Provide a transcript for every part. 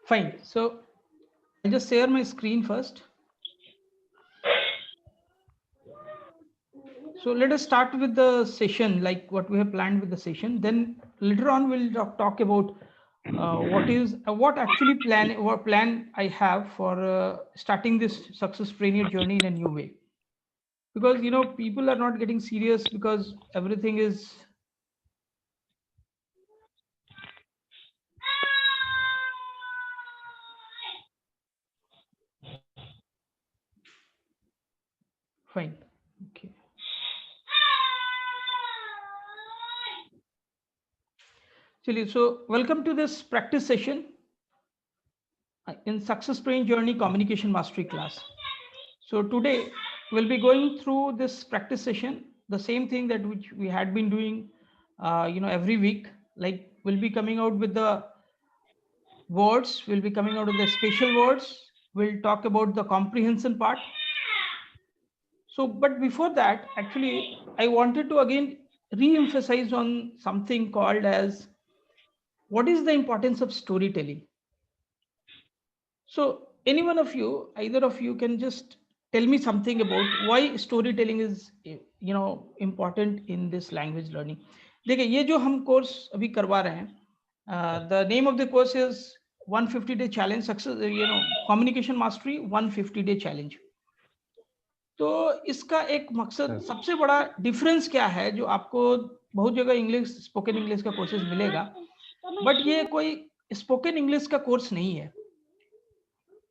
Fine. So I'll just share my screen first. So let us start with the session, like what we have planned with the session. Then later on, we'll talk about what actually plan I have for starting this successpreneur journey in a new way. Because people are not getting serious because everything is fine. Okay. So welcome to this practice session in successpreneur journey communication mastery class. So today we'll be going through this practice session, the same thing that which we had been doing, every week. Like we'll be coming out with the words, we'll be coming out with the special words. We'll talk about the comprehension part. So, but before that, actually, I wanted to again re-emphasize on something called as what is the importance of storytelling. So any one of you, either of you can just tell me something about why storytelling is important in this language learning. देखिए ये जो हम course अभी करवा रहे हैं, the name of the course is 150-day challenge success, communication mastery 150-day challenge. तो इसका एक मकसद सबसे बड़ा डिफरेंस क्या है जो आपको बहुत जगह इंग्लिश स्पोकन इंग्लिश का कोर्सेज मिलेगा, बट ये कोई स्पोकन इंग्लिश का कोर्स नहीं है.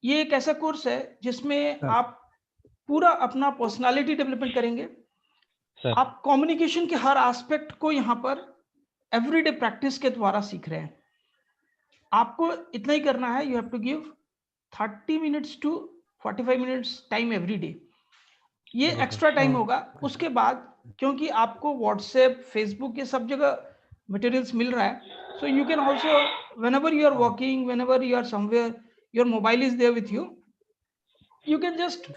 ये एक ऐसा कोर्स है जिसमें आप पूरा अपना पर्सनालिटी डेवलपमेंट करेंगे. आप कम्युनिकेशन के हर एस्पेक्ट को यहाँ पर एवरीडे प्रैक्टिस के द्वारा सीख रहे हैं. आपको इतना ही करना है, you have to give 30 minutes to 45 minutes time every day. ये एक्स्ट्रा टाइम होगा. उसके बाद क्योंकि आपको व्हाट्सएप फेसबुक ये सब जगह मटेरियल्स मिल रहा है, so you can also whenever you are walking, whenever you are somewhere, your mobile is there with you, you can just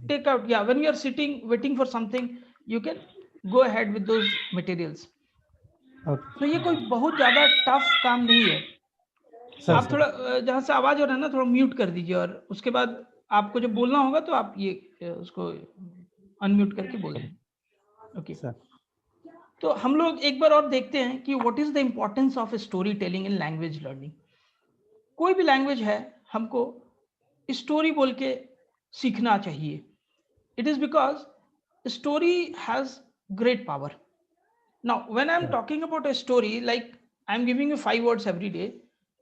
take out, when you are sitting waiting for something, you can go ahead with those materials. तो ये कोई बहुत ज्यादा tough काम नहीं है. आप थोड़ा जहां से आवाज हो रहा है ना, थोड़ा म्यूट कर दीजिए, और उसके बाद आपको जब बोलना होगा तो आप ये उसको अनम्यूट करके बोल दें. ओके. तो हम लोग एक बार और देखते हैं कि what is the importance of story telling in language learning. कोई भी लैंग्वेज है, हमको स्टोरी बोल के सीखना चाहिए. It is because story has great power. Now when I am talking about a story, like I am giving you 5 words every day.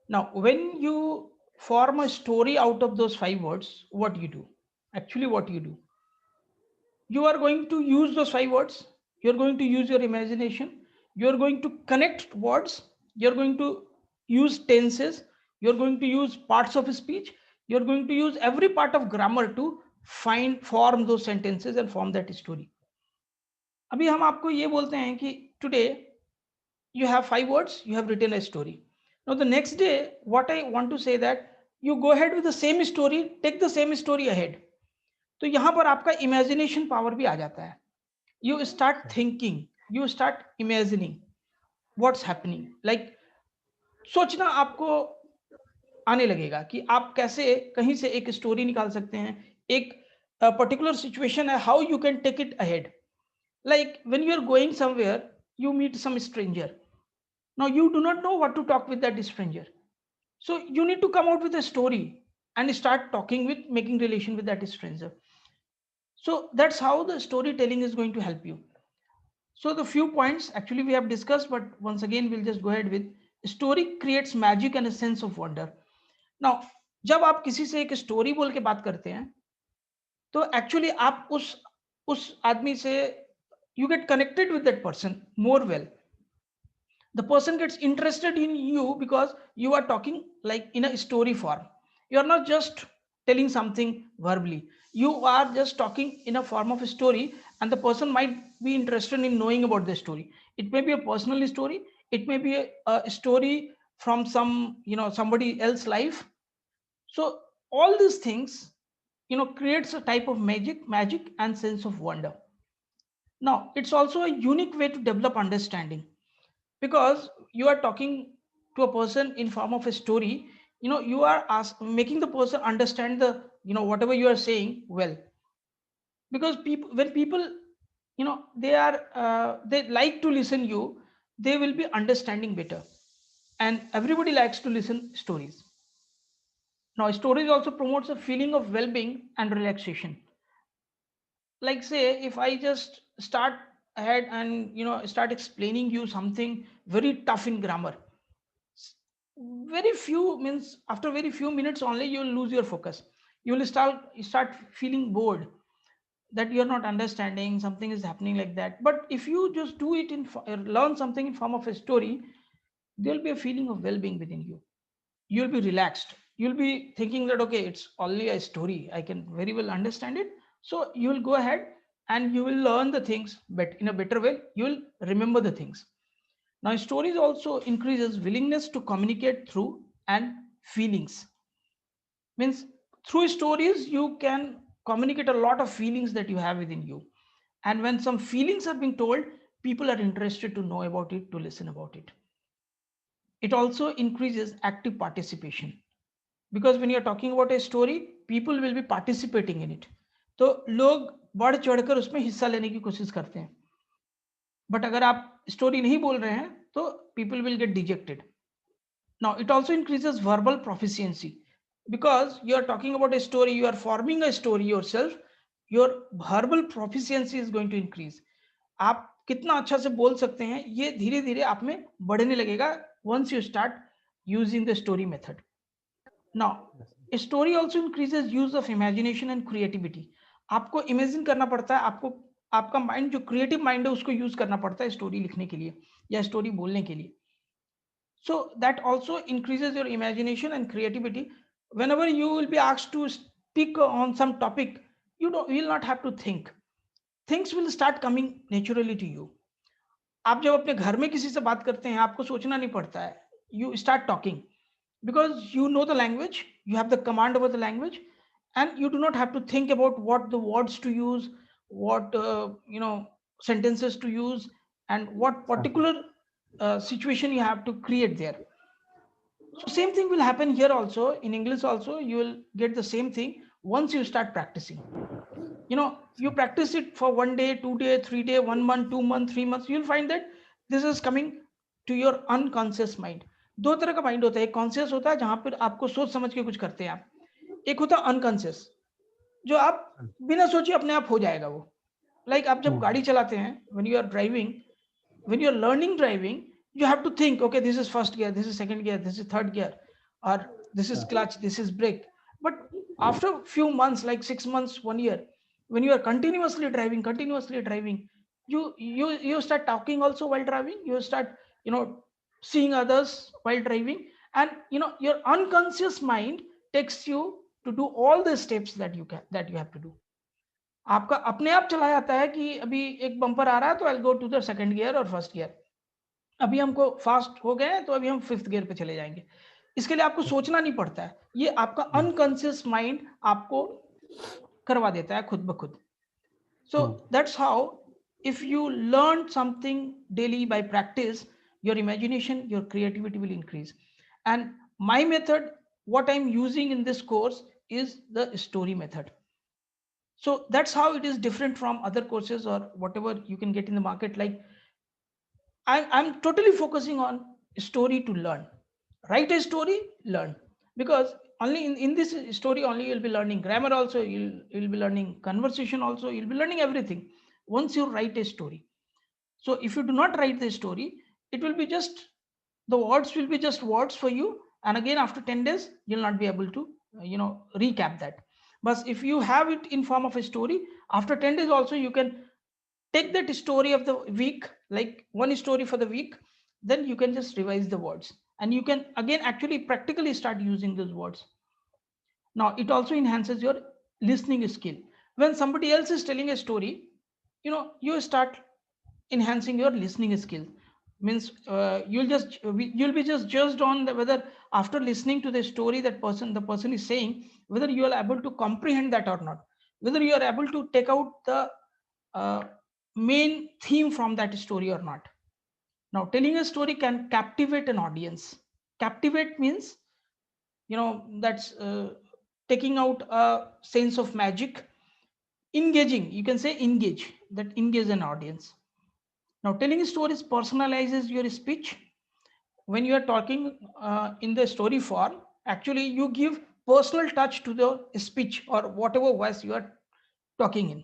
Now when you form a story out of those 5 words, what you do, actually what you do, you are going to use those 5 words, you're going to use your imagination, you're going to connect words, you're going to use tenses, you're going to use parts of speech, you're going to use every part of grammar to form those sentences and form that story. अभी हम आपको ये बोलते हैं कि today you have 5 words, you have written a story. Now the next day, what I want to say that you go ahead with the same story, take the same story ahead. तो यहां पर आपका imagination power भी आ जाता है. You start thinking, you start imagining what's happening, like सोचना आपको आने लगेगा कि आप कैसे कहीं से एक स्टोरी निकाल सकते हैं. एक पर्टिकुलर सिचुएशन है, how you can take it ahead. Like when you are going somewhere, you meet some stranger. Now you do not know what to talk with that stranger, so you need to come out with a story and start talking with, making relation with that stranger. So that's how the storytelling is going to help you. So the few points actually we have discussed, but once again we'll just go ahead with story creates magic and a sense of wonder. Now जब आप किसी से एक story बोल के बात करते हैं, तो एक्चुअली आप उस आदमी से you get connected with that person more well. The person gets interested in you because you are talking like in a story form. You are not just telling something verbally, you are just talking in a form of a story, and the person might be interested in knowing about the story. It may be a personal story, it may be a story from somebody else's life. So all these things creates a type of magic and sense of wonder. Now it's also a unique way to develop understanding, because you are talking to a person in form of a story. you are making the person understand the whatever you are saying well. Because people, when people, they like to listen you, they will be understanding better. And everybody likes to listen stories. Now stories also promotes a feeling of well-being and relaxation. Like say, if I just start ahead and start explaining you something very tough in grammar, very few means after very few minutes only you will lose your focus. You will start feeling bored, that you're not understanding, something is happening like that. But if you just do it learn something in form of a story, there'll be a feeling of well-being within you. You'll be relaxed. You'll be thinking that okay, it's only a story, I can very well understand it. So you will go ahead and you will learn the things, but in a better way you will remember the things. Now stories also increases willingness to communicate through and feelings. Means through stories you can communicate a lot of feelings that you have within you. And when some feelings are being told, people are interested to know about it, to listen about it. It also increases active participation, because when you're talking about a story, people will be participating in it. तो लोग बढ़ चढ़कर उसमें हिस्सा लेने की कोशिश करते हैं. बट अगर आप स्टोरी नहीं बोल रहे हैं तो people will get dejected. Now it also increases verbal proficiency, because you are talking about a story, you are forming a story yourself, your verbal proficiency is going to increase. आप कितना अच्छा से बोल सकते हैं ये धीरे धीरे आप में बढ़ने लगेगा once you start using the story method. Now, a story also increases use of imagination and creativity. आपको इमेजिन करना पड़ता है, आपको आपका माइंड जो क्रिएटिव माइंड है उसको यूज करना पड़ता है स्टोरी लिखने के लिए या स्टोरी बोलने के लिए. So that also increases your imagination and creativity. Whenever you will be asked to speak on some topic, you will not have to think. Things will start coming naturally to you. आप जब अपने घर में किसी से बात करते हैं आपको सोचना नहीं पड़ता है. You start talking because you know the language, you have the command over the language, and you do not have to think about what the words to use, what sentences to use, and what particular situation you have to create there. So same thing will happen here also in English also. You will get the same thing once you start practicing. You practice it for 1 day, 2 day, 3 day, 1 month, 2 month, 3 months, you'll find that this is coming to your unconscious mind. दो तरह का mind होता है, एक conscious होता है जहां पर आपको सोच समझ के कुछ करते हैं आप. एक होता है अनकॉन्शियस, जो आप बिना सोचे अपने आप हो जाएगा वो. लाइक आप जब गाड़ी चलाते हैं, when you are driving, when you're learning driving, you have to think, okay, this is first gear, this is second gear, this is third gear, or this is clutch, this is brake. But after few months, like 6 months, 1 year, when you are continuously driving, you start talking also while driving. You start seeing others while driving, and your unconscious mind takes you to do all the steps that you have to do. आपका अपने आप चला जाता है कि अभी एक bumper आ रहा है तो I go to the second gear और फर्स्ट गियर. अभी हमको फास्ट हो गए हैं तो अभी हम फिफ्थ गियर पे चले जाएंगे. इसके लिए आपको सोचना नहीं पड़ता है, ये आपका अनकॉन्शियस माइंड आपको करवा देता है खुद ब खुद. So that's how, if you learn something daily by practice, your imagination, your creativity will increase. And my method, what I'm using in this course, is the story method. So that's how it is different from other courses or whatever you can get in the market. Like I'm totally focusing on story to learn. Write a story, learn. Because only in this story only you'll be learning grammar also, you'll be learning conversation also, you'll be learning everything once you write a story. So if you do not write the story, it will be just, the words will be just words for you. And again, after 10 days, you'll not be able to, recap that. But if you have it in form of a story, after 10 days also, you can take that story of the week, like one story for the week, then you can just revise the words. And you can again actually practically start using those words. Now, it also enhances your listening skill. When somebody else is telling a story, you start enhancing your listening skill. Means you'll be just judged on whether after listening to the story the person is saying, whether you are able to comprehend that or not, whether you are able to take out the uh, main theme from that story or not. Now, telling a story can captivate an audience. Captivate means that's taking out a sense of magic. Engaging, you can say engage, that engage an audience. Now, telling stories personalizes your speech. When you are talking in the story form, actually you give personal touch to the speech or whatever voice you are talking in.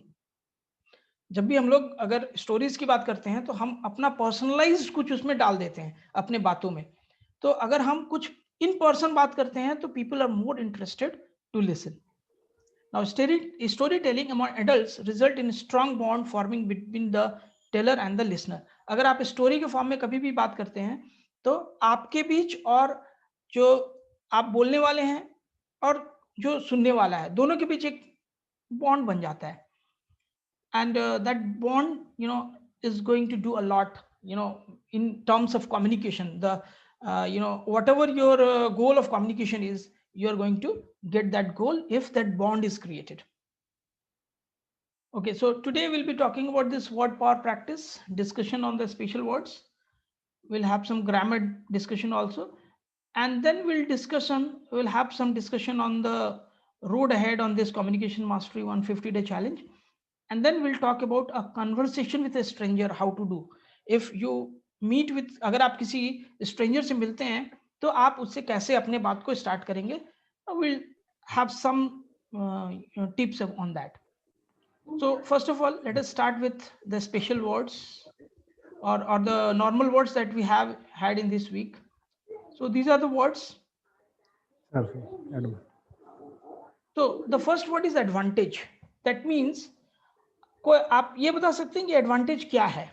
जब भी हम लोग अगर stories की बात करते हैं तो हम अपना पर्सनलाइज्ड कुछ उसमें डाल देते हैं अपने बातों में. तो अगर हम कुछ इन पर्सन बात करते हैं तो people are more interested to listen. Now, storytelling among adults result in strong bond forming between the teller and the listener. अगर आप स्टोरी के फॉर्म में कभी भी बात करते हैं तो आपके बीच और जो आप बोलने वाले हैं और जो सुनने वाला है दोनों के बीच एक बॉन्ड बन जाता है. And that bond, is going to do a lot, in terms of communication. The whatever your goal of communication is, you are going to get that goal if that bond is created. Okay, so today we'll be talking about this word power practice, discussion on the special words. We'll have some grammar discussion also, and then we'll have some discussion on the road ahead on this communication mastery 150-day challenge. And then we'll talk about a conversation with a stranger, how to do. If you meet with, अगर आप किसी stranger से मिलते हैं तो आप उससे कैसे अपने बात को start करेंगे. We'll have some tips on that. So first of all, let us start with the special words or the normal words that we have had in this week. So these are the words. So the first word is advantage. That means कोई आप ये बता सकते हैं कि advantage क्या है.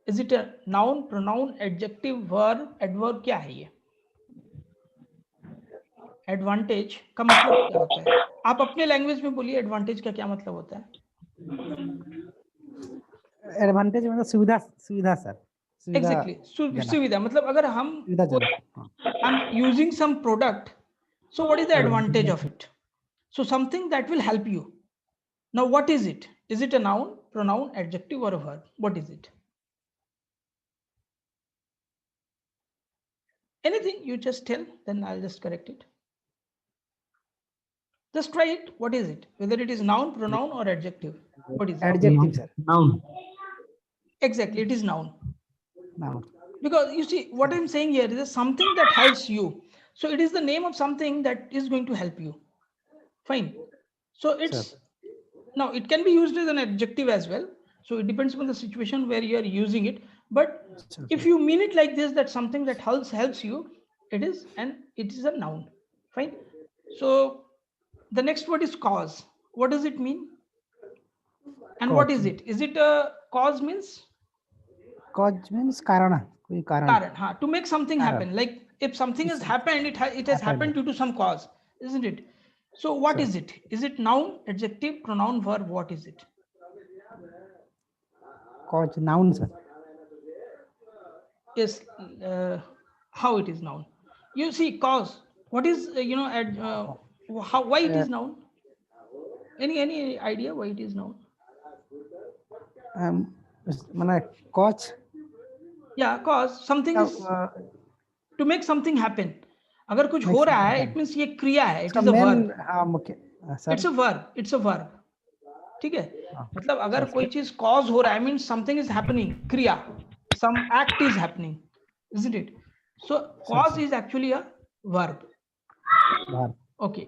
Is it a noun, pronoun, adjective, verb, adverb, क्या है ये एडवांटेज का मतलब क्या होता है? आप अपने लैंग्वेज में बोलिए एडवांटेज का क्या मतलब होता है. एडवांटेज मतलब सुविधा, सुविधा सर. एग्जैक्टली, सुविधा. मतलब अगर हम I am using some product, so what is the advantage of it? So something that will help you. Now what is it? Is it a noun, pronoun, adjective, or a verb? What is it? Anything you just tell, then I'll just correct it. Just try it. What is it? Whether it is noun, pronoun, or adjective. What is it? Adjective, sir. Noun. Exactly, it is noun. Noun. Because you see, what I'm saying here is something that helps you. So it is the name of something that is going to help you. Fine. So it's, sir. Now it can be used as an adjective as well. So it depends on the situation where you are using it. But sure, if you mean it like this, that something that helps you, it is a noun. Fine. So the next word is cause. What does it mean? And cause. What is it? Is it a cause means? Cause means karana. Karan. To make something happen. Like if something has happened, it has happened due to some cause, isn't it? So what is it? Is it noun, adjective, pronoun, verb? What is it? Cause, noun, sir. Yes. How it is noun? You see, cause. What is why it is noun? Any idea why it is noun? Cause. Yeah, cause something is to make something happen. अगर कुछ हो रहा है, it means ये क्रिया है. It is a verb. It's a verb. It's a verb. ठीक है. मतलब अगर कोई चीज cause हो रहा है, means something is happening. क्रिया. Some act is happening, isn't it? So cause is actually a verb. Okay.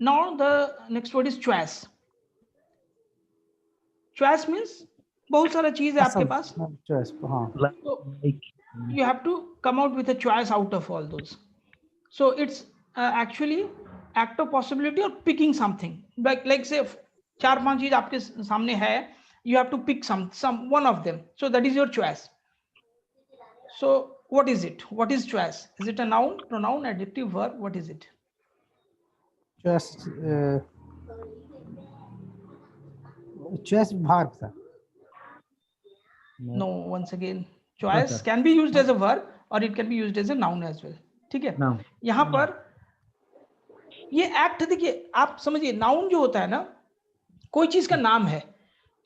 Now the next word is choice. Choice means बहुत सारा चीज है आपके पास. So you have to come out with a choice out of all those. So it's actually act of possibility or picking something. Like say 4-5 चीज आपके सामने है, you have to pick some one of them. So that is your choice. So what is it? What is choice? Is it a noun, pronoun, adjective, verb? What is it? Choice, choice verb, sir. No, once again, choice can be used as a verb or it can be used as a noun as well. ठीक है. यहाँ पर ये act देखिए, आप समझिए, noun जो होता है ना, कोई चीज का नाम है,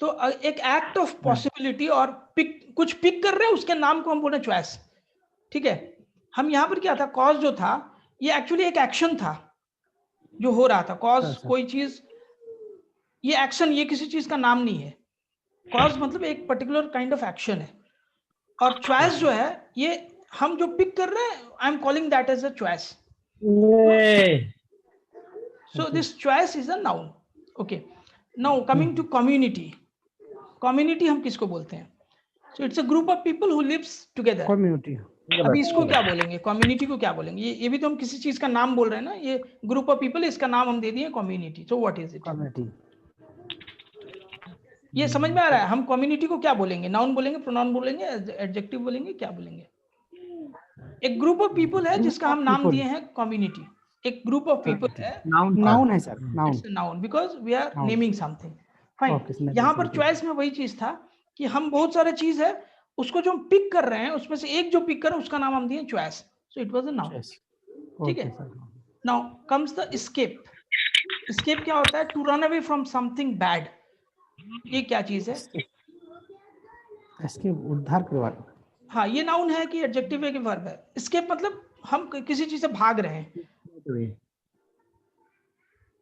तो एक एक्ट ऑफ पॉसिबिलिटी और कुछ पिक कर रहे हैं, उसके नाम को हम बोले चॉइस. ठीक है. हम यहाँ पर क्या था, कॉज जो था, ये एक्चुअली एक एक्शन था जो हो रहा था। कॉज अच्छा। कोई चीज, ये एक्शन, ये किसी चीज का नाम नहीं है। कॉज मतलब एक पर्टिकुलर काइंड ऑफ एक्शन है। और चॉइस जो है, ये हम जो पिक कर रहे हैं, I am calling that as a choice. So this choice is a noun. Okay. Now coming to community. Community हम किसको बोलते हैं? So it's a group of people who lives together. Community. अभी इसको क्या बोलेंगे? कम्युनिटी को क्या बोलेंगे? ये भी तो हम किसी चीज का नाम बोल रहे हैं ना। ये ग्रुप ऑफ पीपल, इसका नाम हम दे दिए community. So what is it? Community. ये समझ में आ रहा है? हम कम्युनिटी को क्या बोलेंगे? नाउन बोलेंगे, प्रोनाउन बोलेंगे, एडजेक्टिव बोलेंगे, क्या बोलेंगे? एक ग्रुप ऑफ पीपल है जिसका हम नाम दिए हैं कम्युनिटी। एक ग्रुप ऑफ पीपल है, नाउन है sir, noun. It's a noun because we are Noun. Naming something. Fine. Okay, naming यहाँ पर something. चॉइस में वही चीज था कि हम बहुत सारे चीज है, उसको जो हम पिक कर रहे हैं, उसमें से एक जो पिक कर रहे हैं उसका नाम हम दिए choice. So it was a noun. Yes. ठीक Okay, है। sir. Now comes the escape. Escape क्या होता है? To run away from something bad. ये क्या चीज है? इसके उद्धार करवा। हाँ, ये नाउन है कि एडजेक्टिव है कि वर्ब है? एस्केप मतलब हम किसी चीज से भाग रहे हैं।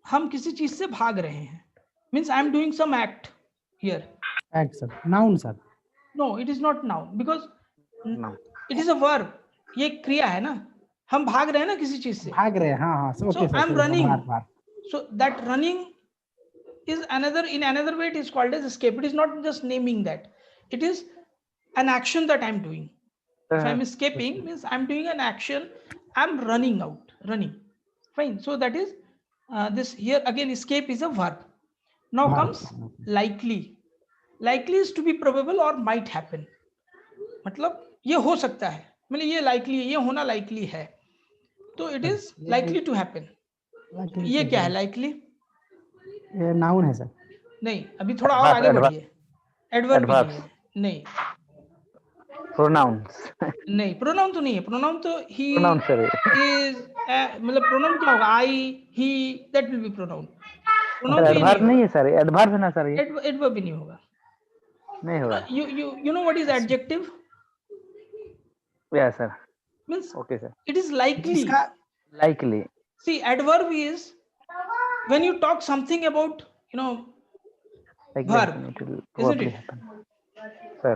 हम किसी चीज से भाग रहे हैं, means I am doing some act here. Act, sir. Noun, sir. No, it is not noun because No. It is a verb. ये क्रिया है ना, हम भाग रहे हैं ना किसी चीज से। भाग रहे हैं, हाँ हाँ। So okay sir, I am running. बाहर बाहर। So that running is another, in another way it is called as escape. It is not just naming that. It is an action that I'm doing. If I'm escaping, means I'm doing an action. I'm running out, running. Fine. So that is this here again. Escape is a verb. Now comes likely. Likely is to be probable or might happen. मतलब ये हो सकता है, मतलब ये likely है, ये होना likely है, तो it is likely to happen. ये क्या है likely? ये नाउन है सर। नहीं, अभी थोड़ा और आगे बढ़िए। एडवर्ब भी नहीं है। नहीं, Pronouns. नहीं, प्रोनाउन तो नहीं है। प्रोनाउन तो ही Pronoun, sir. इज, मतलब प्रोनाउन क्या होगा? I, he, that will be pronoun. Pronoun तो ये नहीं एडवर्ब नहीं होगा। है सर, एडवर्ब है ना सर, ये एडवर्ब भी नहीं होगा। नहीं होगा। You know what is adjective? या sir, Means okay sir. it is likely. Likely. See, adverb is when you talk something about, verb, It will isn't probably it? happen. Sir,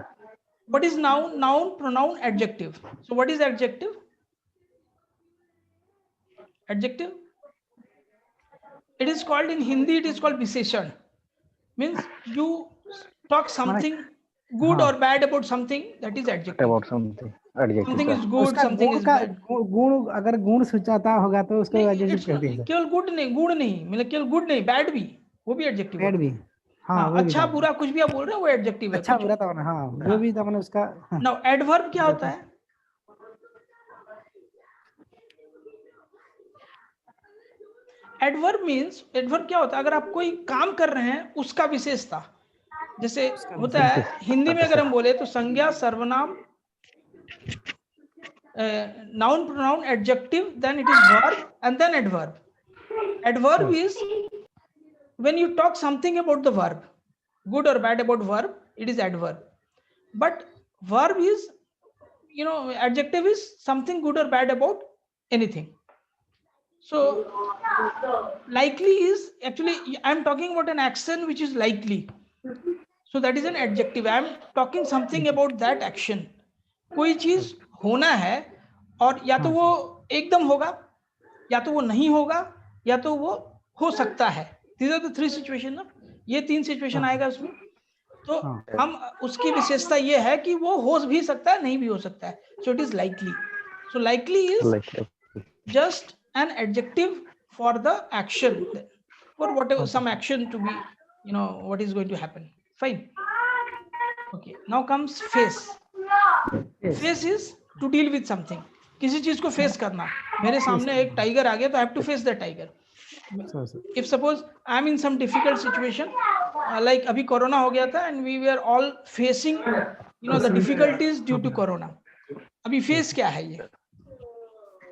What is noun? Noun, pronoun, adjective. So what is adjective? Adjective, it is called in Hindi, it is called विशेषण. Means you talk something good or bad about something, that is adjective. about something. Adjective, Something sir. is good, उसका something गुण is का bad. गुण, अगर गुण सूचाता होगा तो उसको नहीं, एडजेक्टिव it's कर not, दिया सर। केवल गुड नहीं, गुण नहीं, मतलब केवल गुड नहीं, बैड भी, वो भी एडजेक्टिव बैड होता भी, है। हाँ हाँ, वो भी अच्छा था। बुरा कुछ भी आप बोल रहे हो वो एडजेक्टिव है। अच्छा कुछ बुरा था ना, हाँ जो भी था मैंने उसका। नाउ एडवर्ब क्या होता है? एडवर्ब मीन्स, एडवर्ब क्या होता है? अगर आप कोई काम कर रहे हैं उसका विशेषता, जैसे होता है हिंदी में अगर हम बोले तो संज्ञा, सर्वनाम, noun, pronoun, adjective, then it is verb, and then adverb. Adverb is when you talk something about the verb, good or bad about verb, it is adverb. But verb is, adjective is something good or bad about anything. So likely is actually, I'm talking about an action which is likely. So that is an adjective. I'm talking something about that action. कोई चीज होना है और या तो वो एकदम होगा, या तो वो नहीं होगा, या तो वो हो सकता है। These are the three situation ना, ये तीन सिचुएशन आएगा उसमें। तो हम उसकी विशेषता ये है कि वो हो भी सकता है, नहीं भी हो सकता है। So it is likely. So likely is just an adjective for the action, for whatever some action to be, what is going to happen. Fine. Okay, now comes face. Face is to deal with something. किसी चीज को face करना। मेरे सामने एक tiger आ गया तो I have to face the tiger. If suppose I am in some difficult situation, like अभी कोरोना हो गया था and we were all facing, the difficulties due to corona. अभी फेस क्या है? ये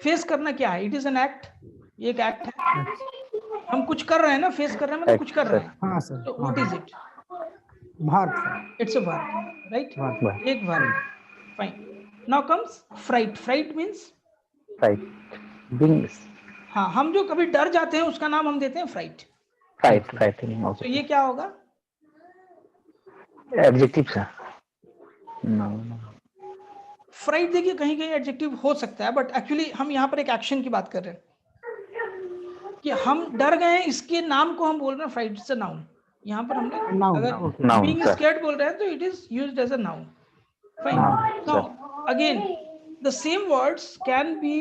फेस करना क्या है? It is an act. ये एक एक्ट है, हम कुछ कर रहे हैं ना, फेस कर रहे हैं मतलब कुछ कर रहे हैं। हाँ सर। तो what is it? Verb. It's a verb, right? एक verb. Fine. Now comes fright. Fright means Fright. Being हाँ, हम जो कभी डर जाते हैं उसका नाम हम देते हैं फ्राइट। frightening. तो Okay. ये क्या होगा? Adjective sir. No. फ्राइट देखिए कहीं कहीं एडजेक्टिव हो सकता है, बट एक्चुअली हम यहाँ पर एक एक्शन की बात कर रहे हैं कि हम डर गए हैं, इसके नाम को हम बोल रहे हैं फ्राइट, इट्स अ नाउन। यहाँ पर हमने Noun. अगर Okay. Noun, being sir. Scared बोल रहे हैं तो it is used as a noun. Fine. Noun, now sir. Again the same words can be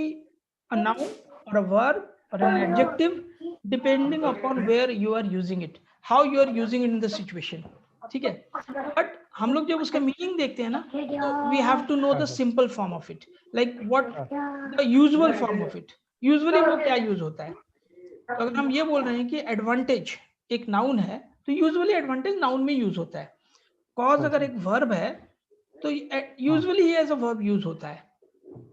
a noun और अ वर्ब और an adjective depending upon where you are using it, how you are using it in the situation. ठीक है, but हम लोग जब उसका meaning देखते हैं ना, तो we have to know the simple form of it, like what the usual form of it, usually वो क्या यूज होता है। तो अगर हम ये बोल रहे हैं कि एडवांटेज एक नाउन है, तो यूजुअली एडवांटेज नाउन में यूज होता है। कॉज अगर एक वर्ब है तो यूजुअली ही एज अ वर्ब यूज होता है,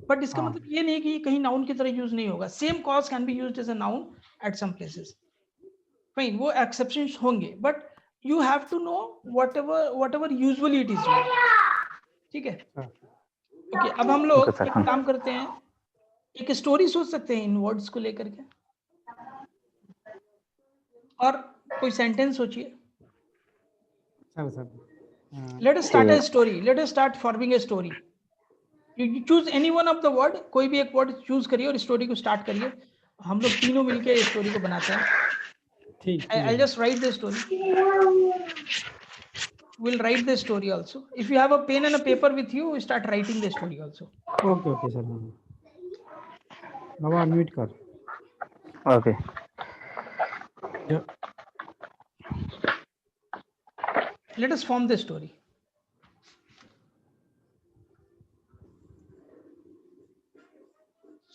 बट इसका मतलब ये नहीं कि कहीं नाउन की तरह यूज नहीं होगा। Same cause can be used as a noun at some places. Fine, वो एक्सेप्शंस होंगे, but you have to know whatever usually it is used. ठीक है, ओके। अब हम Okay, लोग sir. एक काम करते हैं, एक स्टोरी सोच सकते हैं इन वर्ड्स को लेकर के, और कोई सेंटेंस सोचिए। Sir let us start a story, let us start forming a story. You choose any one of the word, कोई भी एक वर्ड चूज करिए और स्टोरी को स्टार्ट करिए। हम लोग तीनों मिलकर स्टोरी को बनाते हैं। ठीक I'll just write the story. We'll write the story also. If you have a pen and a paper with you, start writing the story also. Okay sir. Baba unmute कर। Okay. जो Let us form the story.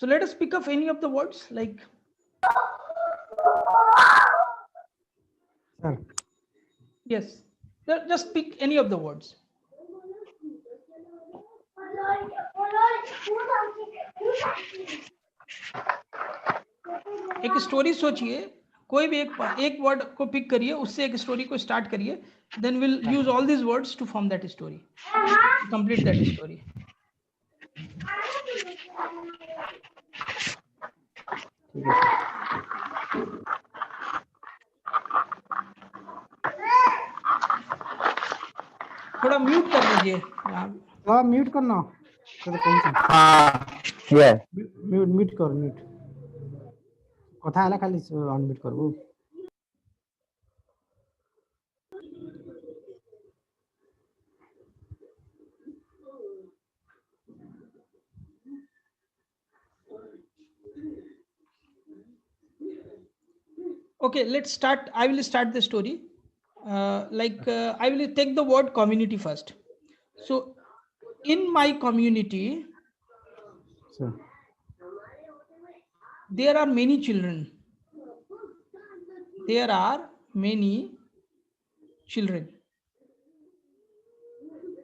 So let us pick up any of the words, like sir yes, just pick any of the words. एक story सोचिए, कोई भी एक word को pick करिए, उससे एक स्टोरी को स्टार्ट करिए, then we'll use all these words to form that story, to complete that story. ठीक है सर। थोड़ा म्यूट कर लीजिए। बाबा म्यूट करना तो कौन Yeah. म्यूट म्यूट कर म्यूट कथा है खाली अनम्यूट करबो। Okay, let's start. I will start the story. I will take the word community first. So in my community sir there are many children. There are many children.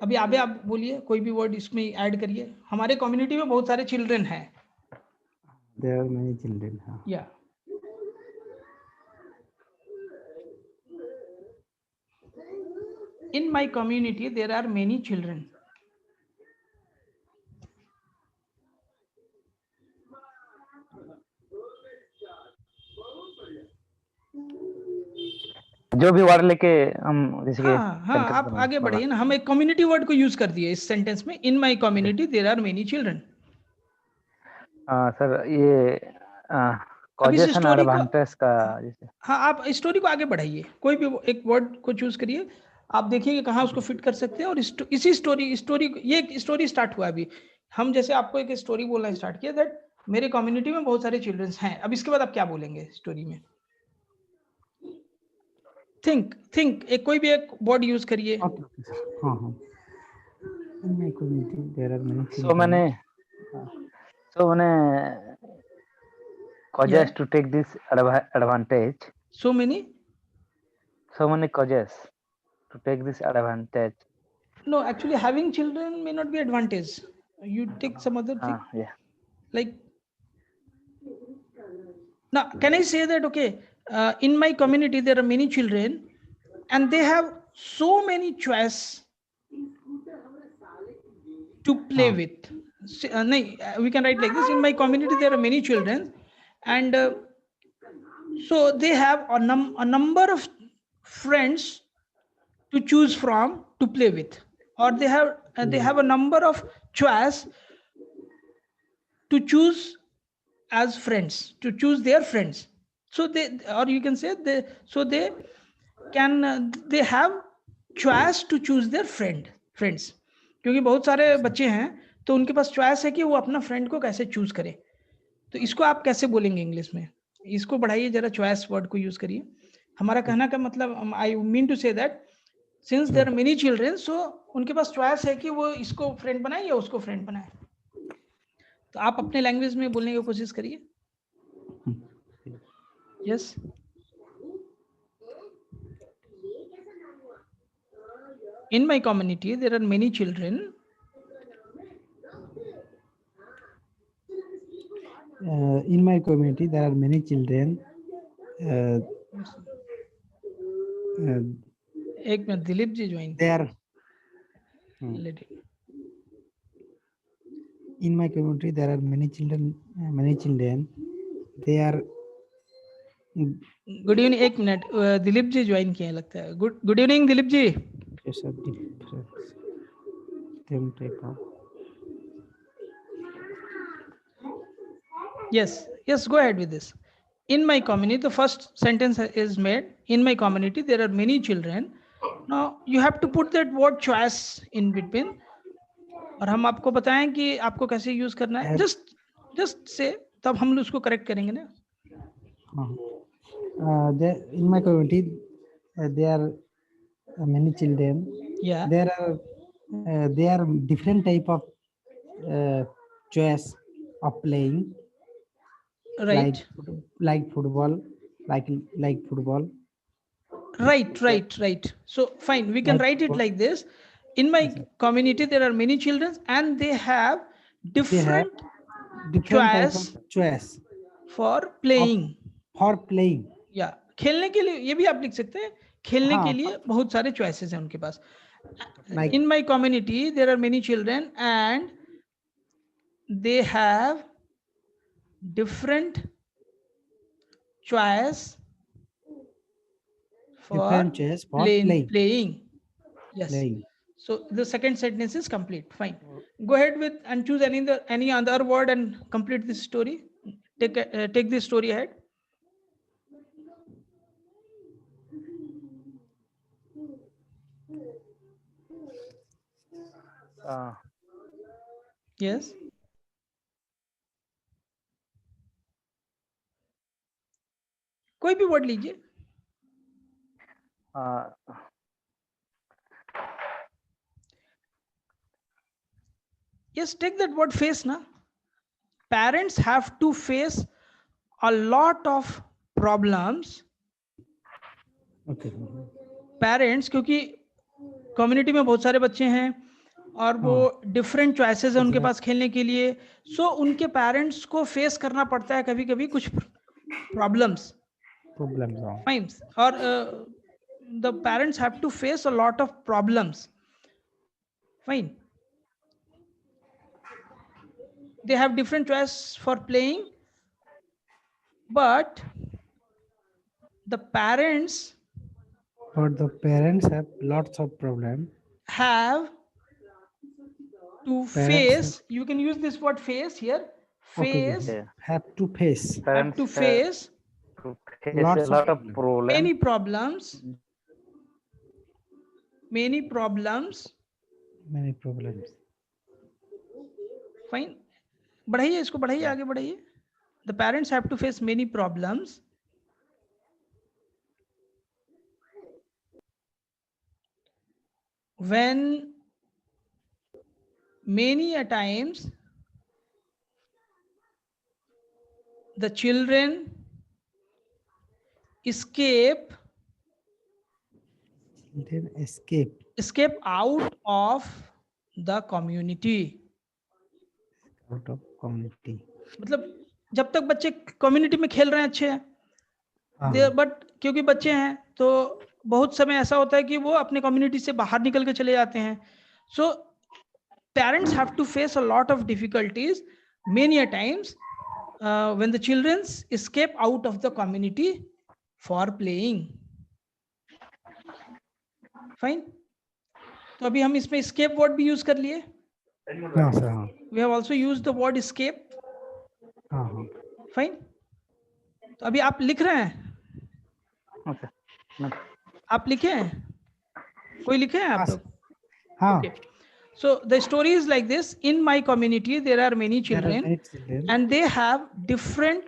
अभी आगे आप बोलिए, कोई भी वर्ड इसमें ऐड करिए। हमारे कम्युनिटी में बहुत सारे चिल्ड्रन हैं। There are many children. हाँ या in my community there are many children. जो भी वर्ड लेके हम जैसे कि हाँ हाँ, आप आगे बढ़िए ना। हम एक कम्युनिटी वर्ड को यूज कर दिए इस सेंटेंस में, in my community there are many children. Sir ये कॉजेस एंड एडवांटेज का जैसे। हाँ, आप स्टोरी को आगे बढ़ाइए, कोई भी एक वर्ड को चूज करिए, आप देखिए कहाँ उसको फिट कर सकते हैं। और इसी स्टोरी ये एक स्टोरी स्टार्ट हुआ अभी। हम जैसे आपको एक स्टोरी बोलना स्टार्ट किया दैट मेरे कम्युनिटी में बहुत सारे चिल्ड्रंस हैं। अब इसके बाद आप क्या बोलेंगे स्टोरी में? थिंक एक कोई भी एक वर्ड यूज करिए। Okay sir. हाँ हाँ in my community there are many so मैंने causes to take this advantage. So many causes to take this advantage. No, actually having children may not be advantage. You take some other thing. Yeah. Like now, can I say that okay, in my community there are many children and they have so many choice to play with. we can write like this: in my community there are many children, and so they have a number of friends to choose from to play with, or they have a number of choice to choose as friends, to choose their friends. So they, or you can say they, so they can they have choice to choose their friends, क्योंकि बहुत सारे बच्चे हैं तो उनके पास choice है कि वो अपना फ्रेंड को कैसे चूज करे. तो इसको आप कैसे बोलेंगे इंग्लिश में? इसको बढ़ाइए जरा, चॉइस वर्ड को यूज करिए. हमारा कहना का मतलब, I mean to say that since there are many children, so उनके पास चॉइस है कि वो इसको फ्रेंड बनाए या उसको फ्रेंड बनाए. तो आप अपने लैंग्वेज में बोलने की कोशिश करिए. Yes. In my community there are many children. In my community there are many children. एक मिनट, Dilip ji join. They are. In my community there are many children. They are. Good evening. एक मिनट, दिलीप जी ज्वाइन किए लगता है. Good evening Dilip ji. Yes, go ahead with this. In my community, the first sentence is made. In my community there are many children. Now you have to put that word choice in between, और हम आपको बताएं कि आपको कैसे use करना है. Just say, तब हम उसको करेक्ट करेंगे ना. In my community there are many children. Yeah. There are different type of choice of playing. Right. Like football, like football. Right. So fine, we can write it like this. In my community there are many children and they have different type of choice for playing. Yeah, खेलने के लिए, ये भी आप लिख सकते हैं. खेलने के लिए बहुत सारे choices हैं उनके पास. In my community there are many children and they have different choice for playing. Yes. Playing. So the second sentence is complete. Fine. Go ahead with and choose any other word and complete this story. Take this story ahead. Yes. कोई भी word लीजिए. Yes, take that word face na. Parents have to face a lot of problems. Okay. Parents, क्योंकि community में बहुत सारे बच्चे हैं और वो डिफरेंट चॉइसेस है उनके पास खेलने के लिए. सो उनके पेरेंट्स को फेस करना पड़ता है कभी कभी कुछ problems. Fine. Or the parents have to face a lot of problems. Fine. They have different choice for playing, but the parents have lots of problems. Have to face. You can use this word face here. Face. Okay. Have to face. Have to face lots of problems. Many problems. Fine. बढ़ाइए इसको, बढ़ाइए, आगे बढ़ाइए. The parents have to face many problems. When many a times the children escape out of the community. मतलब जब तक बच्चे community में खेल रहे हैं अच्छे हैं, बट क्योंकि बच्चे हैं तो बहुत समय ऐसा होता है कि वो अपने कम्युनिटी से बाहर निकल के चले जाते हैं. सो parents have to face a lot of difficulties many a times when the children escape out of the community for playing. Fine. तो अभी हम इसमें escape word भी use कर लिए. हाँ सर हाँ We have also used the word escape. हाँ हाँ Fine. तो अभी आप लिख रहे हैं. Okay. No. आप लिखे हैं? कोई लिखे हैं आप लोग? हाँ Okay. So the story is like this. In my community, there are many children, and they have different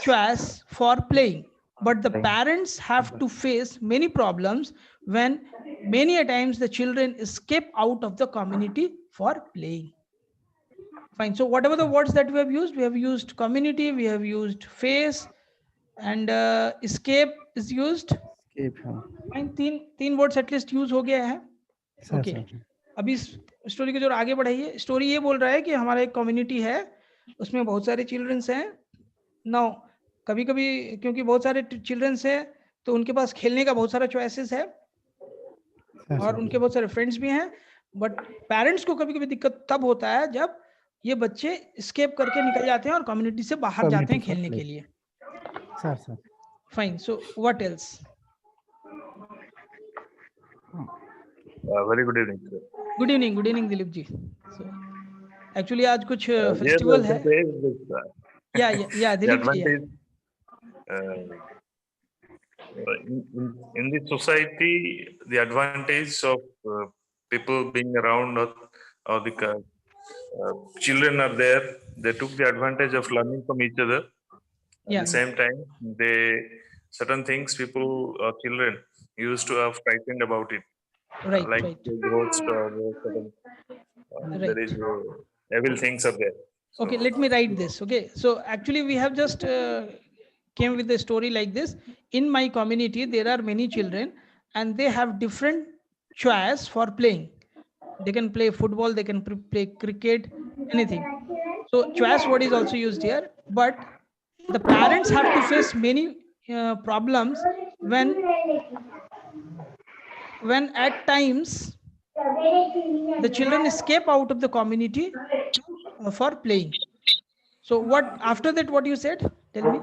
choice for playing. But the parents have to face many problems when many a times the children escape out of the community for playing. Fine. So whatever the words that we have used community, we have used face, and escape is used. Fine. तीन words at least use हो गया है. Okay. अभी story को जो आगे बढ़ाइए. Story ये बोल रहा है कि हमारा एक कम्युनिटी है, उसमें बहुत सारे चिल्ड्रंस हैं. नाउ कभी कभी क्योंकि बहुत सारे चिल्ड्रंस हैं तो उनके पास खेलने का बहुत सारा चॉइसेस है और उनके बहुत सारे फ्रेंड्स भी हैं. बट पेरेंट्स को कभी कभी दिक्कत तब होता है जब ये बच्चे स्केप करके निकल जाते हैं और कम्युनिटी से बाहर जाते हैं खेलने के लिए. Fine. So what else? Very good evening, sir. Good evening Dilip ji. So actually आज कुछ फेस्टिवल है. या Dilip ji. In the society, the advantage of people being around or the children are there. They took the advantage of learning from each other. At the same time, certain things people or children used to have frightened about it. Like the ghost or certain, there is evil things are there. So, okay, let me write this. Okay, so actually we have just came with the story like this. In my community there are many children and they have different choice for playing. They can play football, they can play cricket, anything. So choice word is also used here, but the parents have to face many problems when at times the children escape out of the community for playing. So what after that, what you said? Tell me,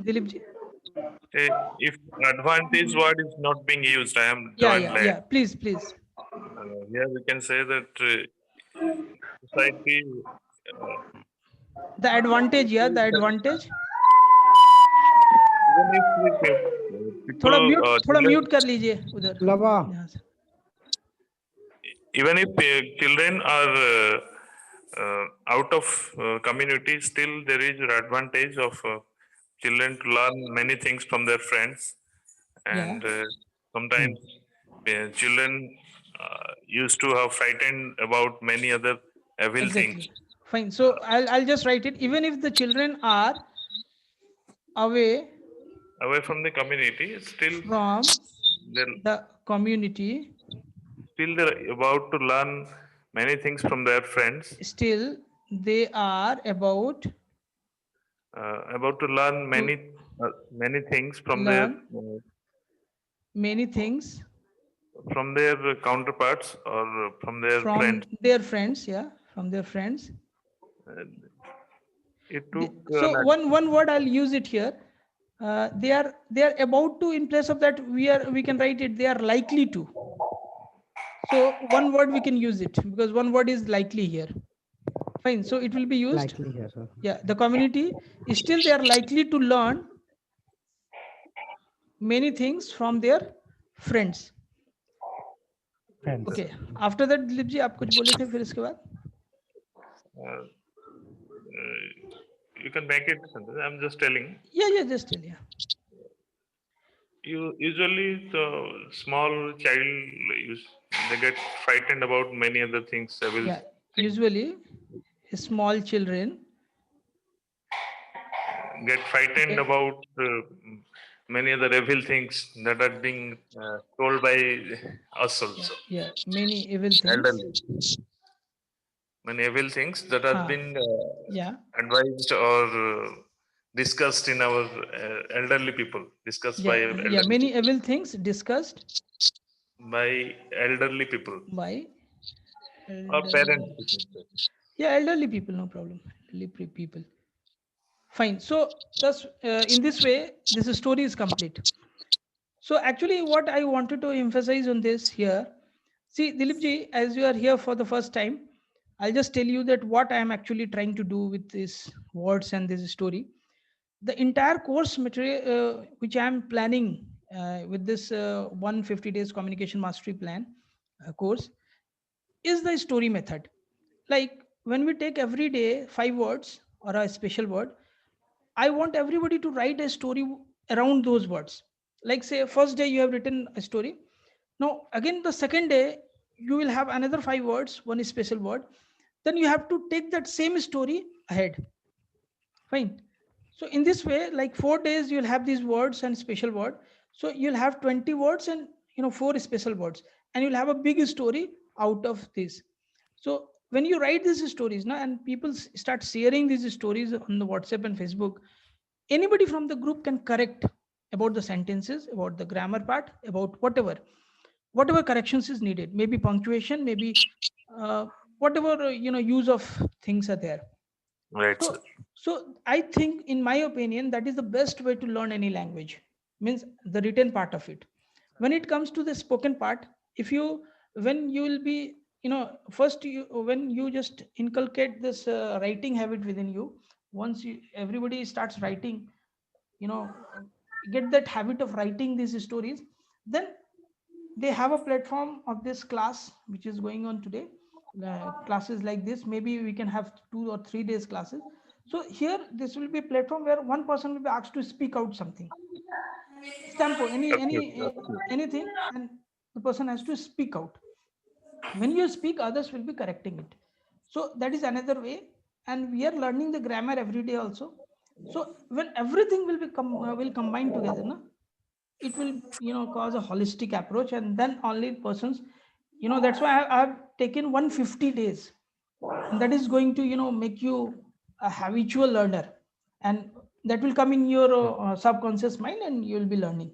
Dilip ji. If advantage word is not being used, I am joined late. Yeah. Please. Here we can say that society. The advantage, the advantage. थोड़ा mute कर लीजिए उधर. Even if children are out of community, still there is an advantage of children to learn many things from their friends, and sometimes children used to have frightened about many other evil things. Fine. So I'll just write it. Even if the children are away from the community, still from the community, still they're about to learn many things from their friends. Still they are about to learn many things from their from their counterparts or from their friends. From their friends. It took so one word I'll use it here. They are about to, in place of that we can write it, they are likely to. So one word we can use it because one word is likely here. Fine. So it will be used. Likely here, sir. Yeah. The community is still they are likely to learn many things from their friends. Okay. After that, Dilip ji आप कुछ बोले थे फिर इसके बाद? You can make it. I'm just telling. Yeah. Just tell. You usually the small child they get frightened about many other things. Usually, small children get frightened about many other evil things that are being told by us also. Yeah, many evil things. Elderly. Many evil things that have been advised or discussed in our elderly people. Discussed by elderly many people. evil things discussed By elderly people. By Or parents. Yeah, elderly people, no problem. Elderly people. Fine. So thus, in this way, this story is complete. So actually, what I wanted to emphasize on this here, see, Dilip ji, as you are here for the first time, I'll just tell you that what I am actually trying to do with these words and this story. The entire course material which I am planning with this 150 days communication mastery plan course is the story method. Like when we take every day 5 words or a special word, I want everybody to write a story around those words. Like say first day you have written a story. Now again the second day you will have another 5 words, one special word. Then you have to take that same story ahead. Fine. So in this way, like 4 days you'll have these words and special word. So you'll have 20 words and 4 special words, and you'll have a big story out of this. So when you write these stories now and people start sharing these stories on the WhatsApp and Facebook, anybody from the group can correct about the sentences, about the grammar part, about whatever corrections is needed, maybe punctuation, maybe whatever use of things are there. Right, So sir. so I think in my opinion that is the best way to learn any language, means the written part of it. When it comes to the spoken part, if you when you will be first you when you just inculcate this writing habit within you, once everybody starts writing, you know get that habit of writing these stories, then they have a platform of this class which is going on today, classes like this. Maybe we can have 2 or 3 days classes. So here this will be a platform where one person will be asked to speak out something, stampo Absolutely. Absolutely. anything, and the person has to speak out. When you speak, others will be correcting it. So that is another way. And we are learning the grammar every day also. So when everything will become will combine together, na, it will cause a holistic approach, and then only persons, that's why I have taken 150 days, and that is going to make you a habitual learner, and that will come in your subconscious mind, and you will be learning.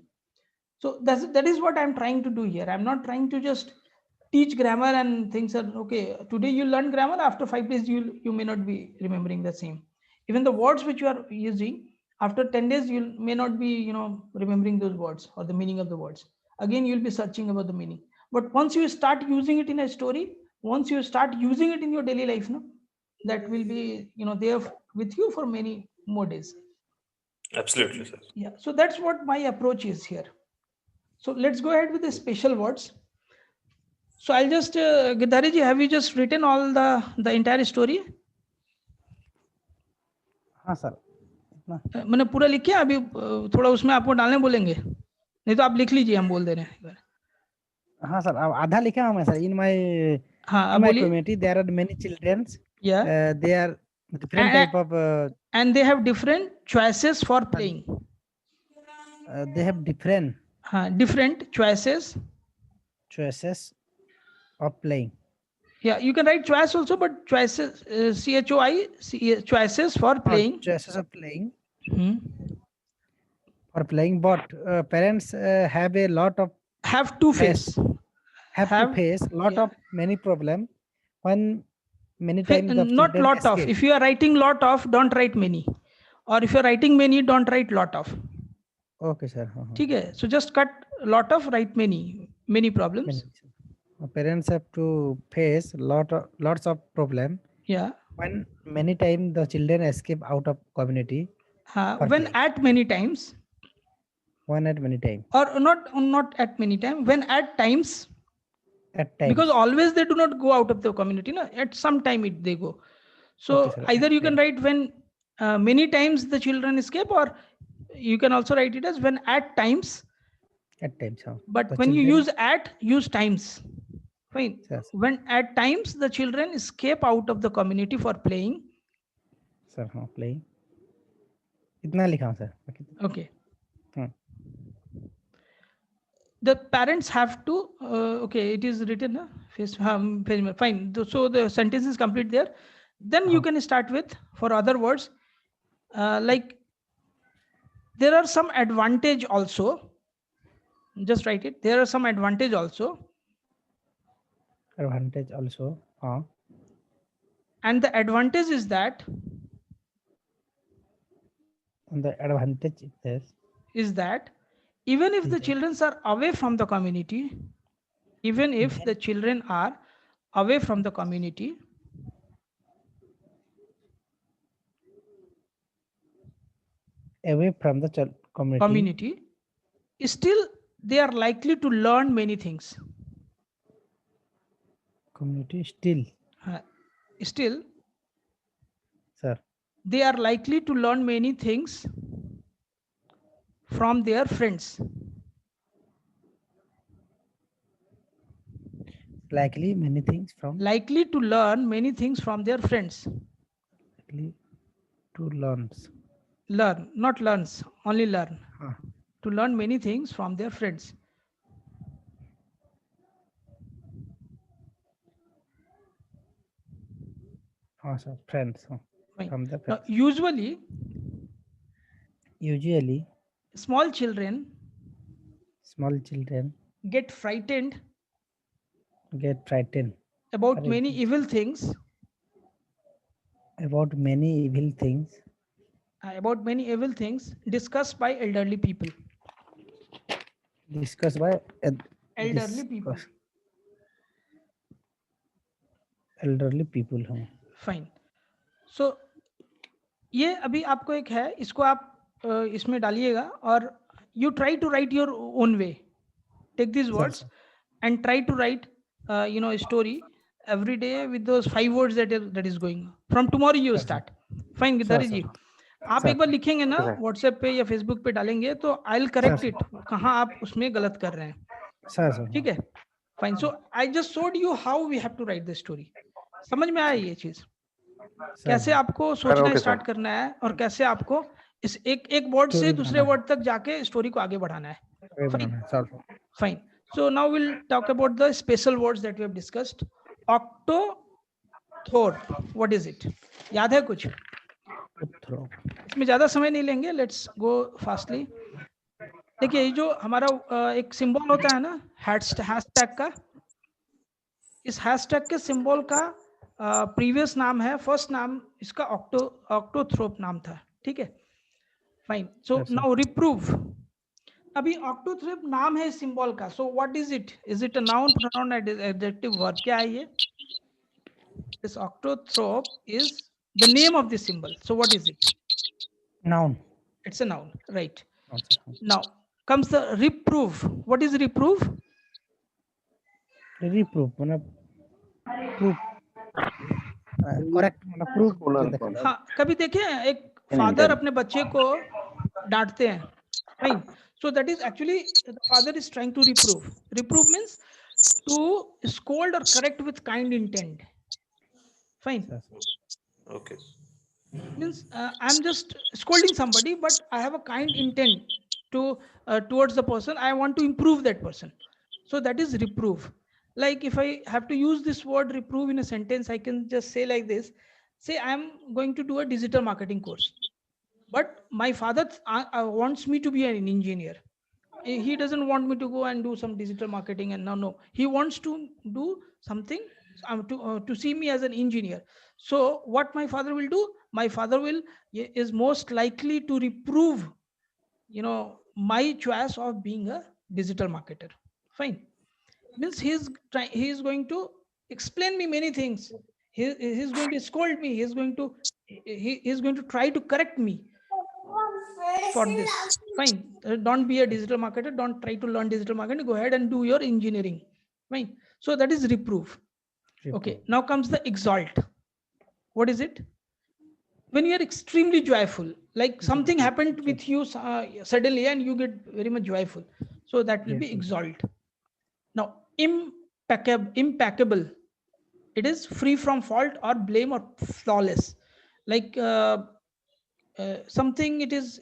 So that is what I'm trying to do here. I'm not trying to just teach grammar and things are okay. Today you learn grammar, after 5 days you may not be remembering the same. Even the words which you are using, after 10 days you may not be remembering those words or the meaning of the words. Again you'll be searching about the meaning. But once you start using it in a story, once you start using it in your daily life, no, that will be there with you for many more days. Absolutely, sir. Yeah, so that's what my approach is here. So let's go ahead with the special words. So I'll just, Girdhariji, have you just written all the entire story? हाँ sir इतना मैंने पूरा लिख किया अभी, थोड़ा उसमें आपको डालने बोलेंगे, नहीं तो आप लिख लीजिए, हम बोल दे रहे हैं एक बार. हाँ सर अब आधा लिखा हूँ मैं सर इन माय हाँ in आप my बोलिए. community there are many children Yeah. they are different type of And they have different choices for playing. they have different Different choices of playing. Yeah, you can write choice also, but choices, CHOI, choices for playing. Choices of playing. Hmm. For playing, but parents have a lot of Have to face. Have to face lot of many problem when many times the Not children lot of. escape. If you are writing lot of, don't write many. Or if you're writing many, don't write lot of. Okay, sir. ठीक है. So just cut lot of, write many problems. Parents have to face lots of problem. Yeah. When many times the children escape out of community. When at many times. One at many times. Or not at many times. When at times. At times. Because always they do not go out of the community. No? At some time they go. So okay, sir, either you can write when many times the children escape, or you can also write it as when at times. At times. But the when children... you use at, use times. Fine. Yes. When at times the children escape out of the community for playing. Sir, playing. इतना लिखा हूँ, sir. Okay. The parents have to, okay, it is written, fine. So the sentence is complete there. Then you can start with, for other words, like there are some advantage also. Just write it. There are some advantage also. Advantage also And the advantage is that even if the children are away from the community, even if the children are away from the community, community, still they are likely to learn many things. Still, sir, they are likely to learn many things from their friends. likely many things from Likely to learn many things from their friends. likely to learns. Learn, not learns, only learn. हाँ, To learn many things from their friends. हाँ sir, friends, Fine. from the Now, friends. usually, Usually, small children small children get frightened get frightened about many evil things, about many evil things discussed by elderly people. discussed by Elderly people. elderly people. हाँ, Fine. So ये अभी आपको एक है, इसको आप इसमें डालिएगा और you try to write your own way. Take these words and try to write a story every day with those 5 words that is going. From tomorrow you start. Fine, Girdhari जी, आप एक बार लिखेंगे ना व्हाट्सएप पे या फेसबुक पे डालेंगे तो I will correct it, कहाँ आप उसमें गलत कर रहे हैं. ठीक है, fine. So I just showed you how we have to write the story. समझ में आया ये चीज, कैसे आपको सोचना स्टार्ट करना है और कैसे आपको इस एक वर्ड से दूसरे वर्ड तक जाके स्टोरी को आगे बढ़ाना है. Fine. So now we'll talk about the special words that we have discussed. Octothorpe. What is it? याद है कुछ? इसमें ज्यादा समय नहीं लेंगे. Let's go fastly. देखिए ये जो हमारा एक सिंबल होता है ना हैशटैग का, इस हैशटैग के सिंबल का प्रीवियस नाम है, फर्स्ट नाम इसका ऑक्टोथ्रोप नाम था. ठीक है, फाइन. So now रिप्रूव. अभी ऑक्टोथ्रोप नाम है सिंबल का. So what is it? Is it a noun, pronoun, adjective, verb? क्या है ये? This octothorpe is the name of this symbol. So what is it? Noun. It's a noun, right? Now comes the reprove. What is reprove? Reprove मतलब proof, correct मतलब proof. हाँ, कभी देखे एक father अपने बच्चे को डांटते हैं. Fine. So that is actually the father is trying to reprove. Reprove means to scold or correct with kind intent. Fine. Okay. Means I'm just scolding somebody, but I have a kind intent to towards the person. I want to improve that person. So that is reprove. Like if I have to use this word reprove in a sentence, I can just say like this. Say I'm going to do a digital marketing course, but my father wants me to be an engineer. He doesn't want me to go and do some digital marketing, and no, he wants to do something to see me as an engineer. So what my father will do, my father will is most likely to reprove my choice of being a digital marketer. Fine. Means he is going to explain me many things. He's going to scold me. He is going to try to correct me for this. Fine. Don't be a digital marketer. Don't try to learn digital marketing. Go ahead and do your engineering. Fine. So that is reprove. Okay. Now comes the exalt. What is it? When you are extremely joyful, like something happened with you suddenly and you get very much joyful. So that will be exalt. Now, impeccable. It is free from fault or blame or flawless. Like something, it is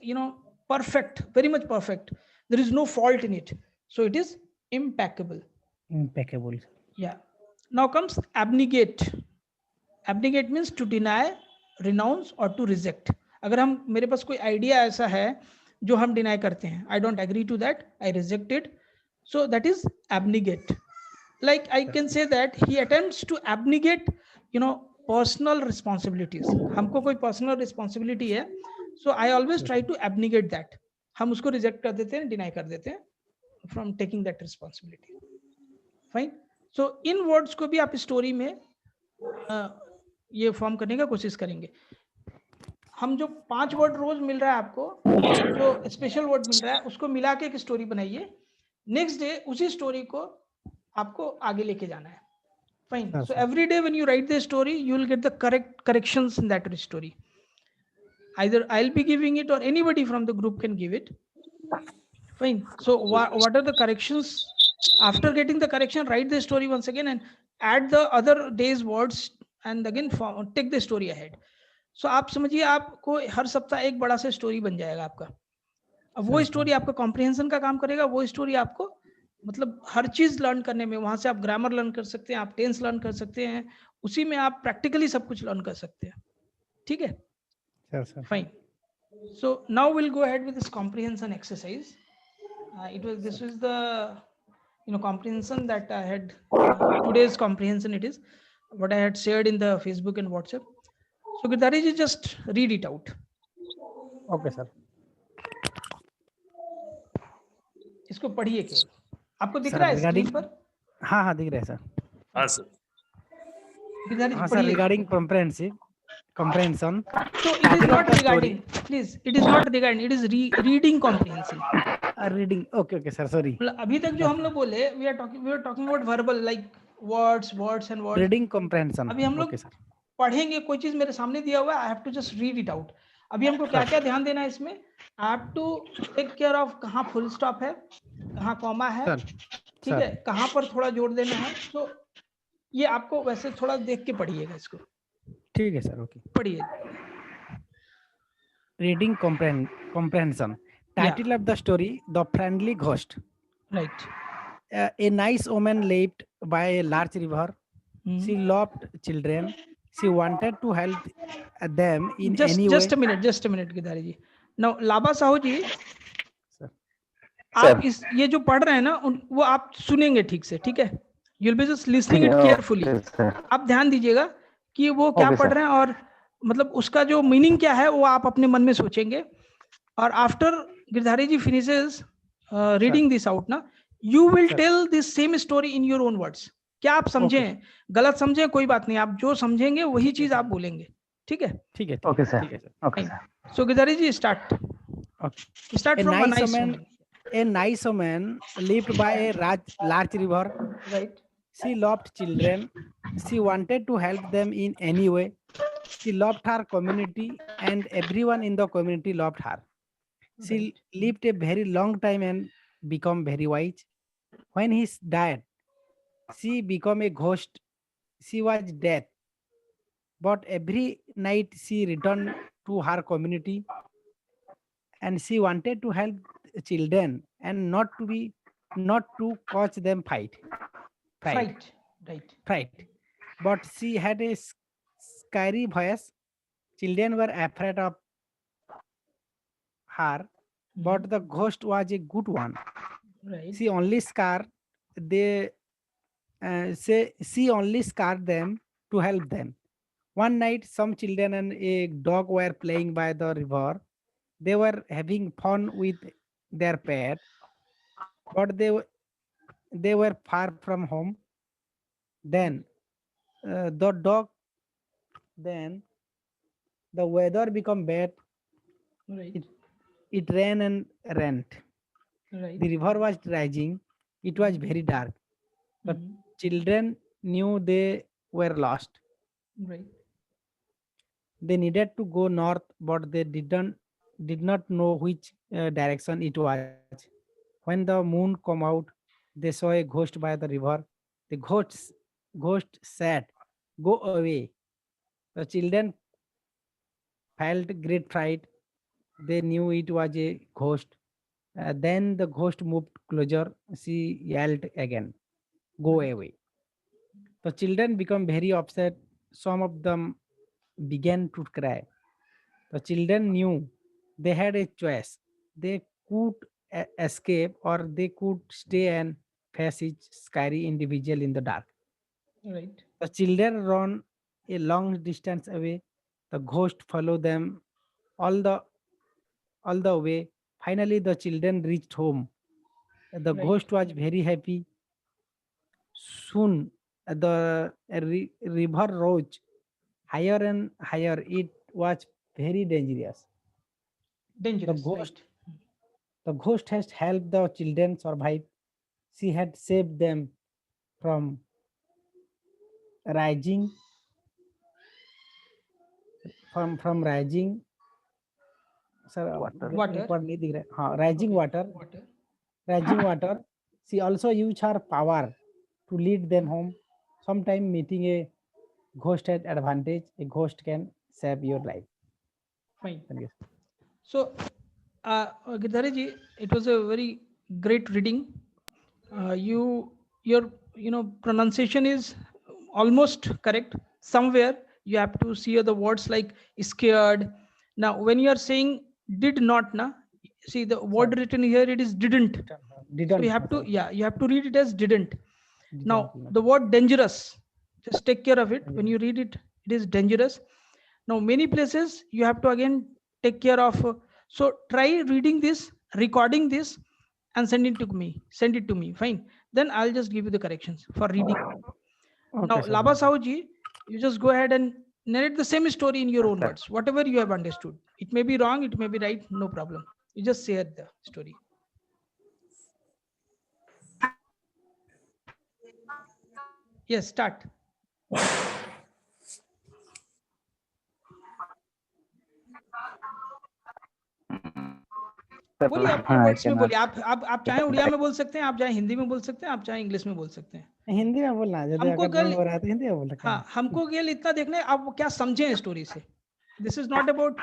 perfect, very much perfect. There is no fault in it. So it is impeccable. Impeccable. Yeah. Now comes abnegate. Abnegate means to deny, renounce or to reject. अगर हम मेरे पास कोई idea ऐसा है जो हम deny करते हैं, I don't agree to that, I reject it. So that is abnegate. like I can say that he attempts to abnegate, personal responsibilities. हमको कोई personal responsibility है, so I always try to abnegate that. हम उसको reject कर देते हैं, deny कर देते हैं from taking that responsibility. Fine. So in words को भी आप story में ये फॉर्म करने का कोशिश करेंगे. हम जो 5 वर्ड रोज मिल रहा है आपको, जो स्पेशल वर्ड मिल रहा है, उसको मिला के एक स्टोरी बनाइए. नेक्स्ट डे उसी स्टोरी को आपको आगे लेके जाना है. Fine. So every day when you right the story, you will get the corrections in that story. Either I'll be giving it or anybody from the group can give it. Fine. So what are the corrections? After getting the correction, write the story once again and add the other day's words and again take the story ahead. So आप समझिए आपको हर सप्ताह एक बड़ा सा story बन जाएगा आपका. अब वो स्टोरी आपका कॉम्प्रिहेंशन का काम करेगा. वो स्टोरी आपको मतलब हर चीज लर्न करने में, वहां से आप ग्रामर लर्न कर सकते हैं, आप टेंस लर्न कर सकते हैं, उसी में आप प्रैक्टिकली सब कुछ लर्न कर सकते हैं. ठीक है. Fine. So now we'll go ahead with this comprehension exercise. This was the comprehension that I had, today's comprehension. It is what I had shared in the Facebook and WhatsApp. So Girdhari ji, just read it out. Okay sir. इसको पढ़िए केवल. आपको दिख रहा है screen पर? हाँ हाँ दिख रहा है सर. हाँ सर. गिरधारी जी हाँ सर, पढ़िए. regarding comprehension. So it is not regarding, please, it is not regarding, it is reading comprehension. Reading. Okay sir, sorry. अभी तक जो हम लोग बोले, we are talking about verbal, like words and words. Reading comprehension. अभी हम लोग पढ़ेंगे, कोई चीज मेरे सामने दिया हुआ है, I have to just read it out. अभी हमको क्या क्या ध्यान देना है इसमें? I have to take care of कहाँ फुल स्टॉप है, कहाँ कॉमा है, ठीक है, कहाँ पर थोड़ा जोड़ देना है. तो ये आपको वैसे थोड़ा देख के पढ़िएगा इसको. ठीक है सर. ओके, पढ़िए. Reading comprehension. Title of the story: The Friendly Ghost. Right. A nice woman lived by a large river. She loved children. She wanted to help them in any way. Just a minute Girdhari ji. Now Laba Sahu ji, Sir. आप इस ये जो पढ़ रहे हैं ना, वो आप सुनेंगे ठीक से. ठीक है. You'll be just listening it carefully. आप ध्यान दीजिएगा कि वो क्या पढ़ रहे हैं और मतलब उसका जो मीनिंग क्या है वो आप अपने मन में सोचेंगे. और after Girdhari ji finishes reading this out ना, you will tell this same story in your own words. क्या आप समझें, गलत समझें कोई बात नहीं, आप जो समझेंगे वही चीज आप बोलेंगे. ठीक है. ठीक है. Okay sir. Okay sir. So Girdhari ji start. Start from a nice woman. A nice woman lived by a large river. Right. She loved children. She wanted to help them in any way. She loved her community and everyone in the community loved her. She lived a very long time and became very wise. When he died, she became a ghost. She was dead. But every night she returned to her community and she wanted to help children and not to cause them fight. But she had a scary voice. Children were afraid of her, but the ghost was a good one. Right. She only scared them to help them. One night, some children and a dog were playing by the river. They were having fun with their pet, but they were far from home. Then the weather became bad. Right. It rained and rained. Right. The river was rising. It was very dark. The children knew they were lost. Right. They needed to go north, but they did not know which direction it was. When the moon came out, they saw a ghost by the river. The ghost said, "Go away." The children felt great fright. They knew it was a ghost. Then the ghost moved closer. She yelled again, "Go away." The children became very upset. Some of them began to cry. The children knew they had a choice. They could escape or they could stay and face is scary individual in the dark. Right. The children run a long distance away. The ghost follow them all the all the way. Finally, the children reached home. The Right. ghost was very happy. Soon, the river rose higher and higher. It was very dangerous. The Dangerous. ghost, Right. the ghost has helped the children survive. She had saved them from rising, from rising. Sir, water. Water. record नहीं दिख रहा है. हाँ, rising Okay. water, Water. rising water. She also used her power to lead them home. Sometime meeting a ghost at advantage. A ghost can save your life. Fine. Thank you. So, Girdhari ji, it was a very great reading. Your pronunciation is almost correct. Somewhere you have to see the words like scared. Now, when you are saying did not, na, see the word Sir, written here, it is didn't. So you didn't. have to, Sorry, yeah, you have to read it as didn't. didn't. Now, the word dangerous, just take care of it. When you read it, it is dangerous. Now, many places you have to again take care of. So try reading this, recording this, and send it to me. Send it to me. Fine. Then I'll just give you the corrections for reading. Okay, Now, sir. Laba Sahuji, you just go ahead and narrate the same story in your Yes, own sir. words, whatever you have understood. It may be wrong, it may be right, no problem. You just share the story. Yes, start. Sir, बोलिए अपने I words में cannot. बोलिए. आप चाहे उड़िया में बोल सकते हैं, आप चाहे हिंदी में बोल सकते हैं, आप चाहे इंग्लिश में बोल सकते हैं. हिंदी में बोलना है, यदि हमको अगर नहीं केवल, हो रहा है तो हिंदी में बोल सकते हाँ, हैं. हमको केवल इतना देखना है आप क्या समझे स्टोरी से. This is not about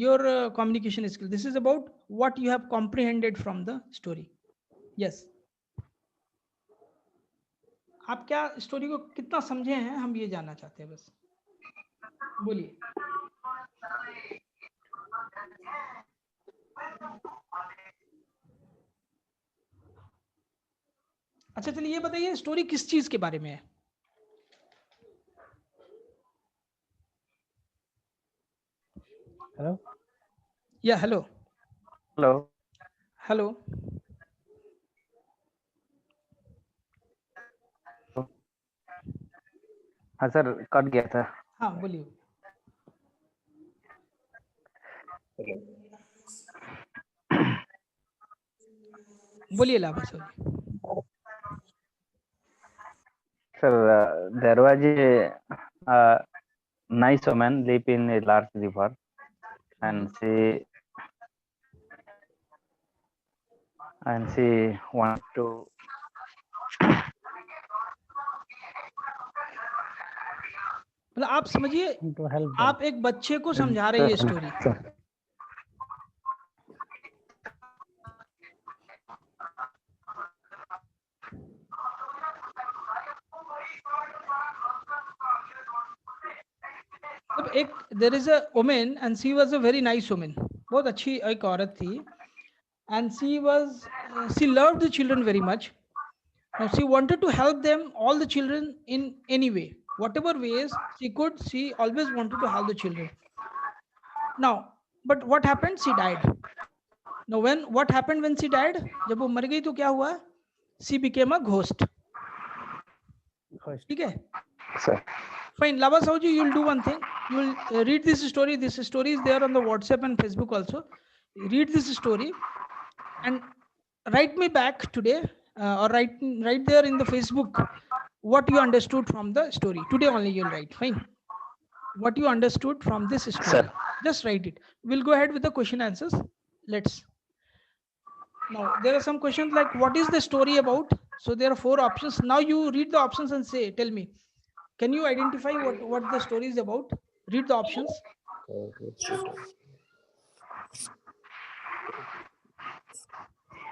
your communication skill, this is about what you have comprehended from the story. Yes, आप क्या स्टोरी को कितना समझे हैं, हम ये जानना चाहते हैं बस. बोलिए. अच्छा चलिए ये बताइए स्टोरी किस चीज के बारे में है. हेलो. या हेलो. Hello. हेलो. हाँ सर, कट गया था. हाँ बोलिए. बोलिए लाभा sir. Sir, there was a nice woman live in a large river, and she wanted to. मतलब आप समझिए, टू हेल्प आप एक बच्चे को समझा रहे हैं स्टोरी. मतलब एक there is a woman and she was a very nice woman. बहुत अच्छी एक औरत थी. And she loved the children very much. Now she wanted to help them, all the children, in any way, whatever ways she could. She always wanted to help the children. Now, but what happened? She died. Now, what happened when she died? जब वो मर गई तो क्या हुआ? She became a ghost. ठीक है? Sir. Fine. Lava Sauji, you'll do one thing. You'll read this story. This story is there on the WhatsApp and Facebook also. Read this story and write me back today, or write there in the Facebook what you understood from the story. Today only you'll write. Fine. What you understood from this story. Sir. Just write it. We'll go ahead with the question answers. Let's. Now there are some questions like what is the story about? So there are 4 options. Now you read the options and say, tell me, can you identify what the story is about? Read the options.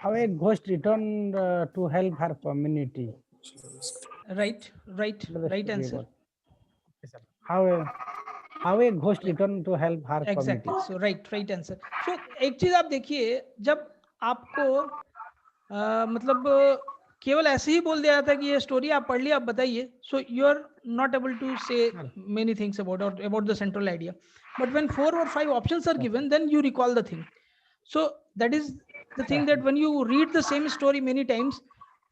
How a ghost returned to help her community. Right answer. How a ghost returned to help her Exactly. community. So right answer. So एक चीज आप देखिए, जब आपको मतलब केवल ऐसे ही बोल दिया जाता है कि ये स्टोरी आप पढ़ लिया, आप बताइए, so you are not able to say many things about the central idea. But when 4 or 5 options are given, then you recall the thing. So that is the thing, that when you read the same story many times,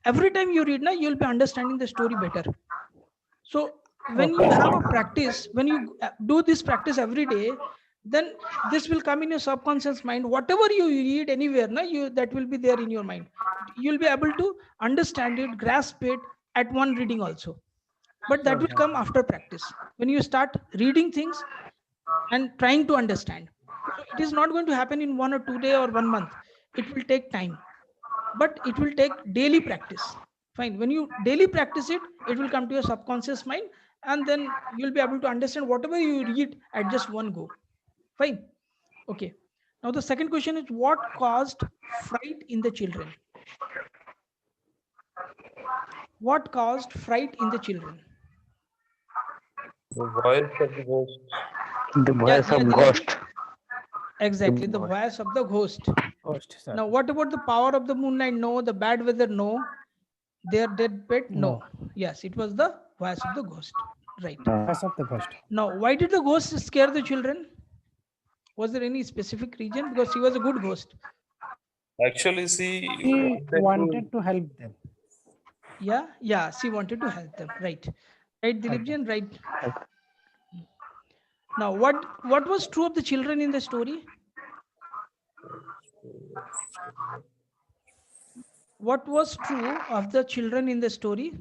every time you read, na, you'll be understanding the story better. So when you have a practice, when you do this practice every day, then this will come in your subconscious mind. Whatever you read anywhere, na, you, that will be there in your mind. You'll be able to understand it, grasp it at one reading also. But that will come after practice, when you start reading things and trying to understand. So it is not going to happen in 1 or 2 day or 1 month. It will take time, but it will take daily practice. Fine, when you daily practice it, it will come to your subconscious mind, and then you'll be able to understand whatever you read at just one go. Fine. Okay, now the second question is, what caused fright in the children? What caused fright in the children? The voice of the ghost. The Yeah, voice yeah, of Dilip ji. ghost. Exactly, the voice of the ghost. Ghost, sir. Now, what about the power of the moonlight? No. The bad weather? No. Their dead pet? No. Yes, it was the voice of the ghost. Right. Voice of the ghost. Now, why did the ghost scare the children? Was there any specific reason? Because she was a good ghost. Actually, she He wanted wanted to help them. Yeah, yeah, she wanted to help them. Right. Right, Dilip ji, and right. Now, what was true of the children in the story? What was true of the children in the story?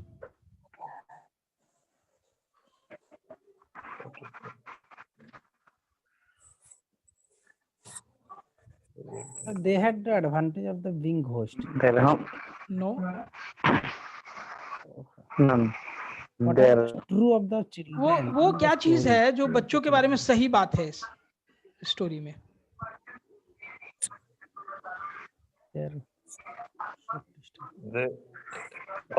They had the advantage of the being ghost. There are No. none. What There was true of the children? वो in the क्या चीज story? है जो बच्चों के बारे में सही बात है इस स्टोरी में? Their- the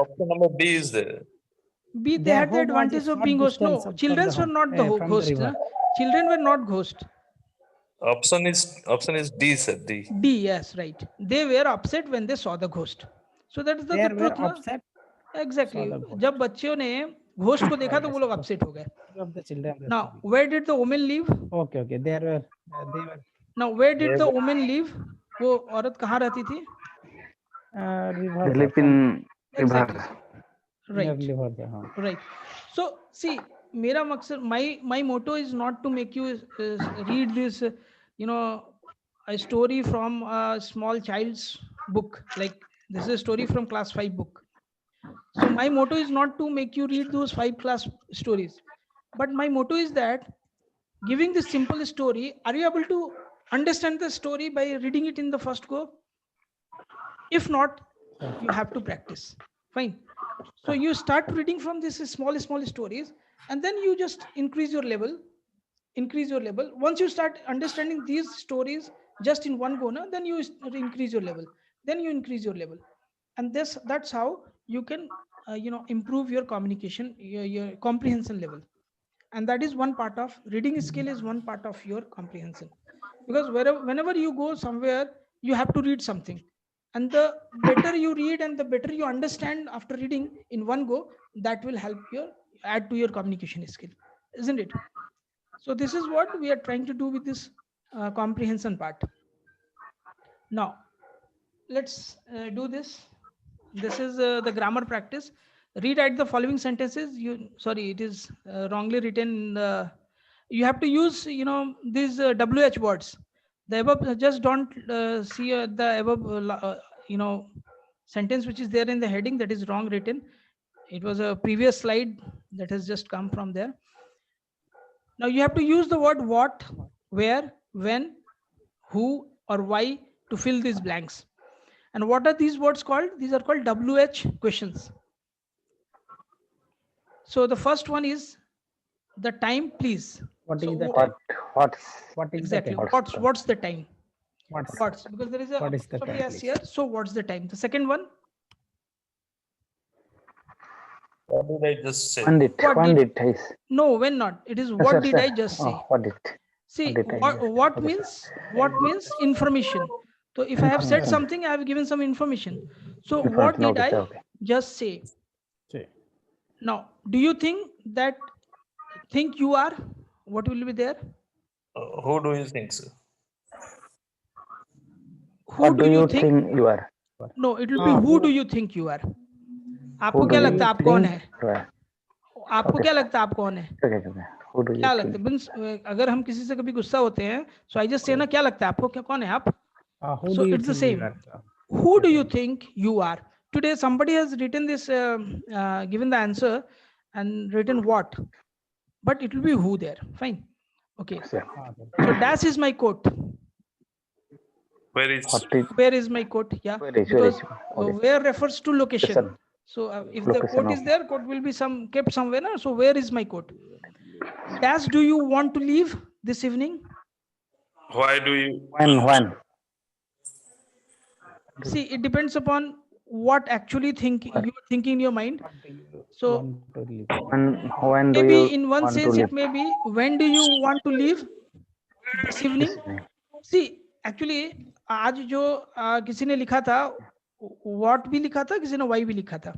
option number B is there. B, they Their had the home was a advantage of short being ghost. distance No, from children the were home, not the from the ghost. river. Na? Children were not ghost. Option is D, sir. D. D, yes, right. They were upset when they saw the ghost. So that is the They were truth, na? upset. Exactly. saw the ghost. जब बच्चों ने ghost को देखा तो वो लोग upset हो गए. Of the children. Now, where did the woman live? Okay, okay. They were Now, where did the woman live? वो औरत कहाँ रहती थी? river. they live in Exactly. river. Right. River, हाँ. Right. So see, मेरा मकसद, my motto is not to make you read this, a story from a small child's book. Like this is a story from class 5 book. So my motto is not to make you read those 5 class stories, but my motto is that giving this simple story, are you able to understand the story by reading it in the first go? If not, you have to practice. Fine. So you start reading from these small stories, and then you just increase your level. Once you start understanding these stories just in one go, then you increase your level. And that's how you can improve your communication, your comprehension level. And that is one part of reading skill, is one part of your comprehension. Because whenever you go somewhere, you have to read something, and the better you read and the better you understand after reading in one go, that will help your add to your communication skill, isn't it? So this is what we are trying to do with this comprehension part. Now let's do this. This is the grammar practice. Rewrite the following sentences. It is wrongly written. You have to use these WH words. The above, just don't see the above sentence which is there in the heading, that is wrong written. It was a previous slide that has just come from there. Now you have to use the word what, where, when, who, or why to fill these blanks. And what are these words called? These are called WH questions. So the first one is the time, please. What So is the What? What's What is exactly the time? what's the time? What's Because there is a What is the apostrophe time, S please? here. So what's the time? The second one, What did I just say? when did? What When did- did I? no, when not. It is Sir, what did sir. I just say? Oh, what did? See, did I just- what okay, means information. So if I have said Information. something, I have given some information. So what Information. did Okay, I? sir, okay. Just say. Say. Now, do you think that think you are? What will be there? Who do you think so? Who What do do you you think? think you are? No, it will be who do you think you are? Who आपको do क्या you लगता है आप कौन think है? you are? आपको Okay, क्या sir. लगता है आप कौन है? Okay, okay. Who do you क्या लगता है? think? मीन्स अगर हम किसी से कभी गुस्सा होते हैं, सो आई जस्ट से ना क्या लगता है आपको, क्या कौन है आप? Who So do you it's the think you same. are? Who do you think you are? Today somebody has written this, given the answer and written what, but it will be who there. Fine. Okay. Sir. So dash is my coat. Where is What is Where is my coat? Yeah. where is Because okay. where refers to location. Listen. So if the Location coat is of there, coat will be some kept somewhere. No? So where is my coat? Dash do you want to leave this evening? why do you when See, it depends upon what actually you are thinking in your mind. So Want to leave? when do maybe you in one want to sense leave it may be when do you want to leave this evening? this evening? See, actually आज जो किसी ने लिखा था what भी लिखा था, किसी ने why भी लिखा था.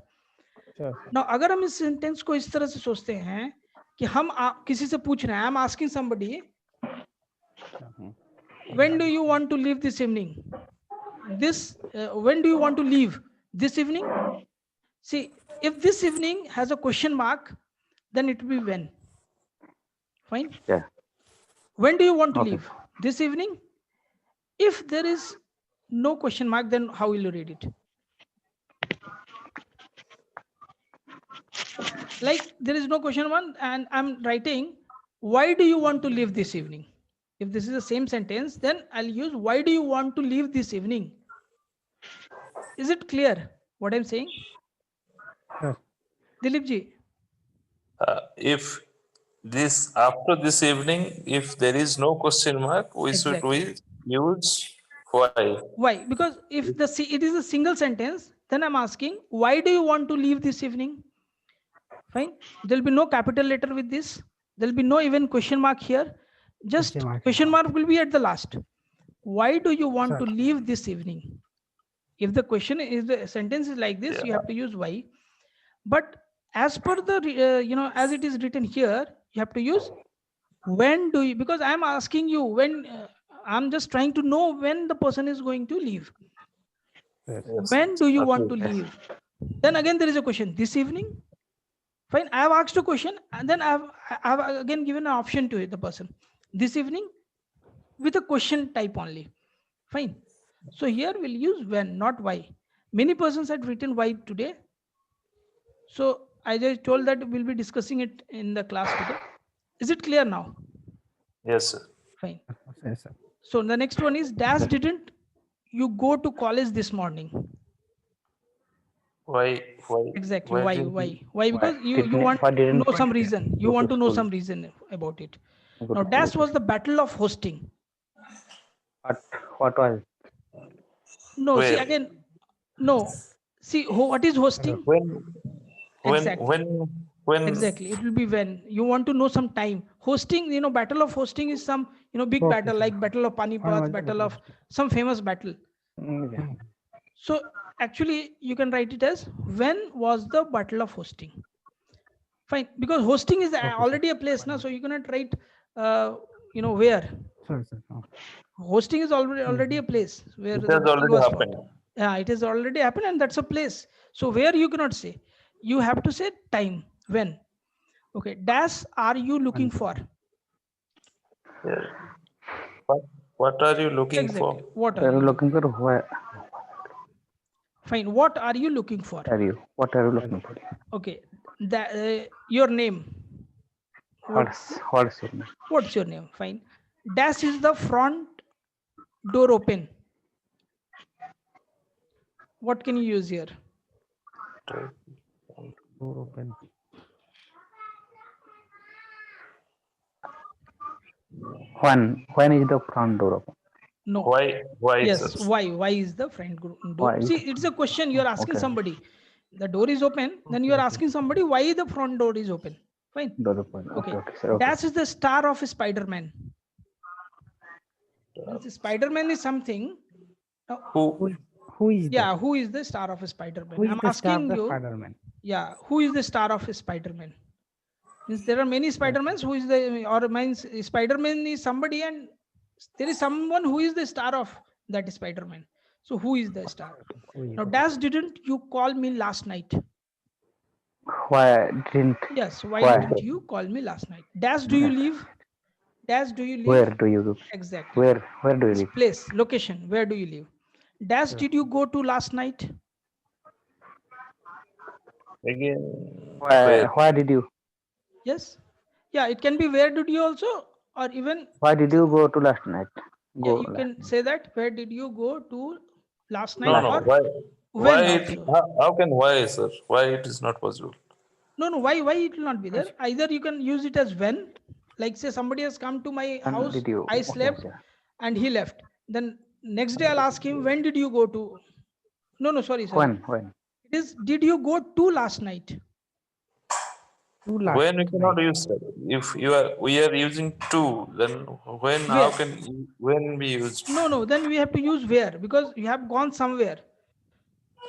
Sure. Now अगर हम इस सेंटेंस को इस तरह से सोचते हैं कि हम किसी से पूछ रहे हैं, I'm asking somebody when do you want to leave this evening? This when do you want to leave this evening? See, if this evening has a question mark, then it will be when. Fine. Yeah. When do you want to Okay. leave this evening? If there is no question mark, then how will you read it? Like there is no question mark and I'm writing, why do you want to leave this evening? If this is the same sentence, then I'll use why do you want to leave this evening? Is it clear what I'm saying? Sure. Dilip ji. if this after this evening, if there is no question mark, we Exactly. should use why. Why? Because if it is a single sentence, then I'm asking, why do you want to leave this evening? Fine. There'll be no capital letter with this. There'll be no even question mark here. Just question mark will be at the last. Why do you want to leave this evening? If the question is the sentence is like this, you have to use why. But as per the as it is written here, you have to use when do you, because I'm asking you when I'm just trying to know when the person is going to leave. Yes. When do you want to Okay. leave? Then again there is a question, this evening. Fine, I have asked a question and then I have again given an option to the person, this evening, with a question type only. Fine. So here we'll use when, not why. Many persons had written why today. So I just told that we'll be discussing it in the class today. Is it clear now? Yes, sir. Fine. Yes, sir. So the next one is, dash didn't you go to college this morning? Why? Exactly. Why? didn't Why? Because you want why to didn't know some reason. You go want to to know school? some reason about it. Go Now, to dash school. was the battle of hosting. What was No, see Where? again. No, see what is hosting? Exactly. When Exactly. It will be when you want to know some time. Hosting, battle of hosting is some, big Okay, battle sir. like battle of Panipat, battle of some famous battle. yeah. So actually you can write it as when was the battle of hosting. Fine, because hosting is already a place now, so you cannot write, where. Sure, sir. Hosting is already a place where it the has battle already was happened. fought. Yeah, it has already happened, and that's a place. So where you cannot say, you have to say time, when. Okay, dash are you looking for? Yeah. What are you looking Exactly. for? What are Are you you looking looking for where for? Fine. What are you looking for? are you? What are you looking for? Okay, your name. What's your name? What's your name? Fine. Dash is the front door open. What can you use here? Door open. When is the front door open? No. Why? Yes. Sir? Why is the front door? Why? See, it's a question you are asking Okay. somebody. The door is open. Then you are asking somebody why the front door is open. Fine. Door open. Okay. Okay, sir. Okay. Dash is the star of Spider-Man. Spider-Man is something. Who Who is Yeah, the? who is the star of Spider-Man? Who is I'm the star of asking the you. Spider-Man? Yeah, who is the star of Spider-Man? Means there are many Spider-Mans. Who is the, or means Spider-Man is somebody, and there is someone who is the star of that Spider-Man. So who is the star? Who is Now, the? Dash, didn't you call me last night? Why didn't? Yes, why Why? didn't you call me last night? Dash, do you live? Dash, do you Where live? do you live? Exactly. Where do you This live? place, location, where do you live? Dash, did you go to last night? Again, Why? where? Why did you? Yes. Yeah, it can be where did you also, or even, Why did you go to last night? yeah, Go you last can night. say that where did you go to last No, night, Last no. or night. Why? Why when it? also. How can why, sir? Why it is not possible? No, no, why it will not be there? Yes. Either you can use it as when, like say somebody has come to my When house, did you? I Okay, slept okay. and he left. Then next day I'll ask him, when did you go to? No, no, sorry, sorry. When? When? It is, did you go to last night? Who last When we night? cannot use that. If we are using two, then when? How Where? can when we use? No, no, then we have to use where, because you have gone somewhere.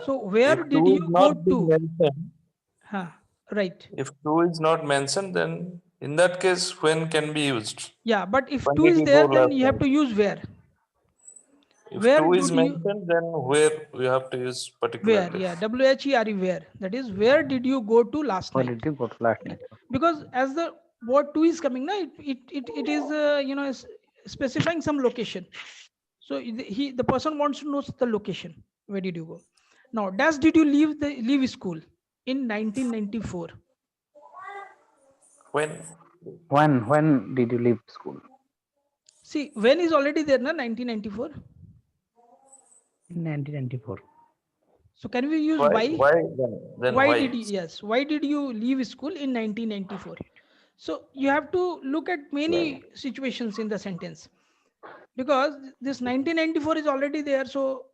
So where If did two you is go not being to? mentioned, Huh, right. if two is not mentioned, then in that case, when can be used? Yeah, but if When two did is you go there, then last you have night? to use where. If Where two is did you, mentioned, then where we have to use particular where? Yeah, place. WHERE, where. That is, where did you go to last Where night? did you go to last Right. night? Because as the word to is coming, now it is, specifying some location. So the person wants to know the location. Where did you go? Now, Dash, did you leave school in 1994? When? When did you leave school? See, when is already there, na 1994. In 1994. So can we use Why? why? Why then? Then Why why? did you, yes, why did you leave school in 1994? So you have to look at many situations in the sentence, because this 1994 is already there. So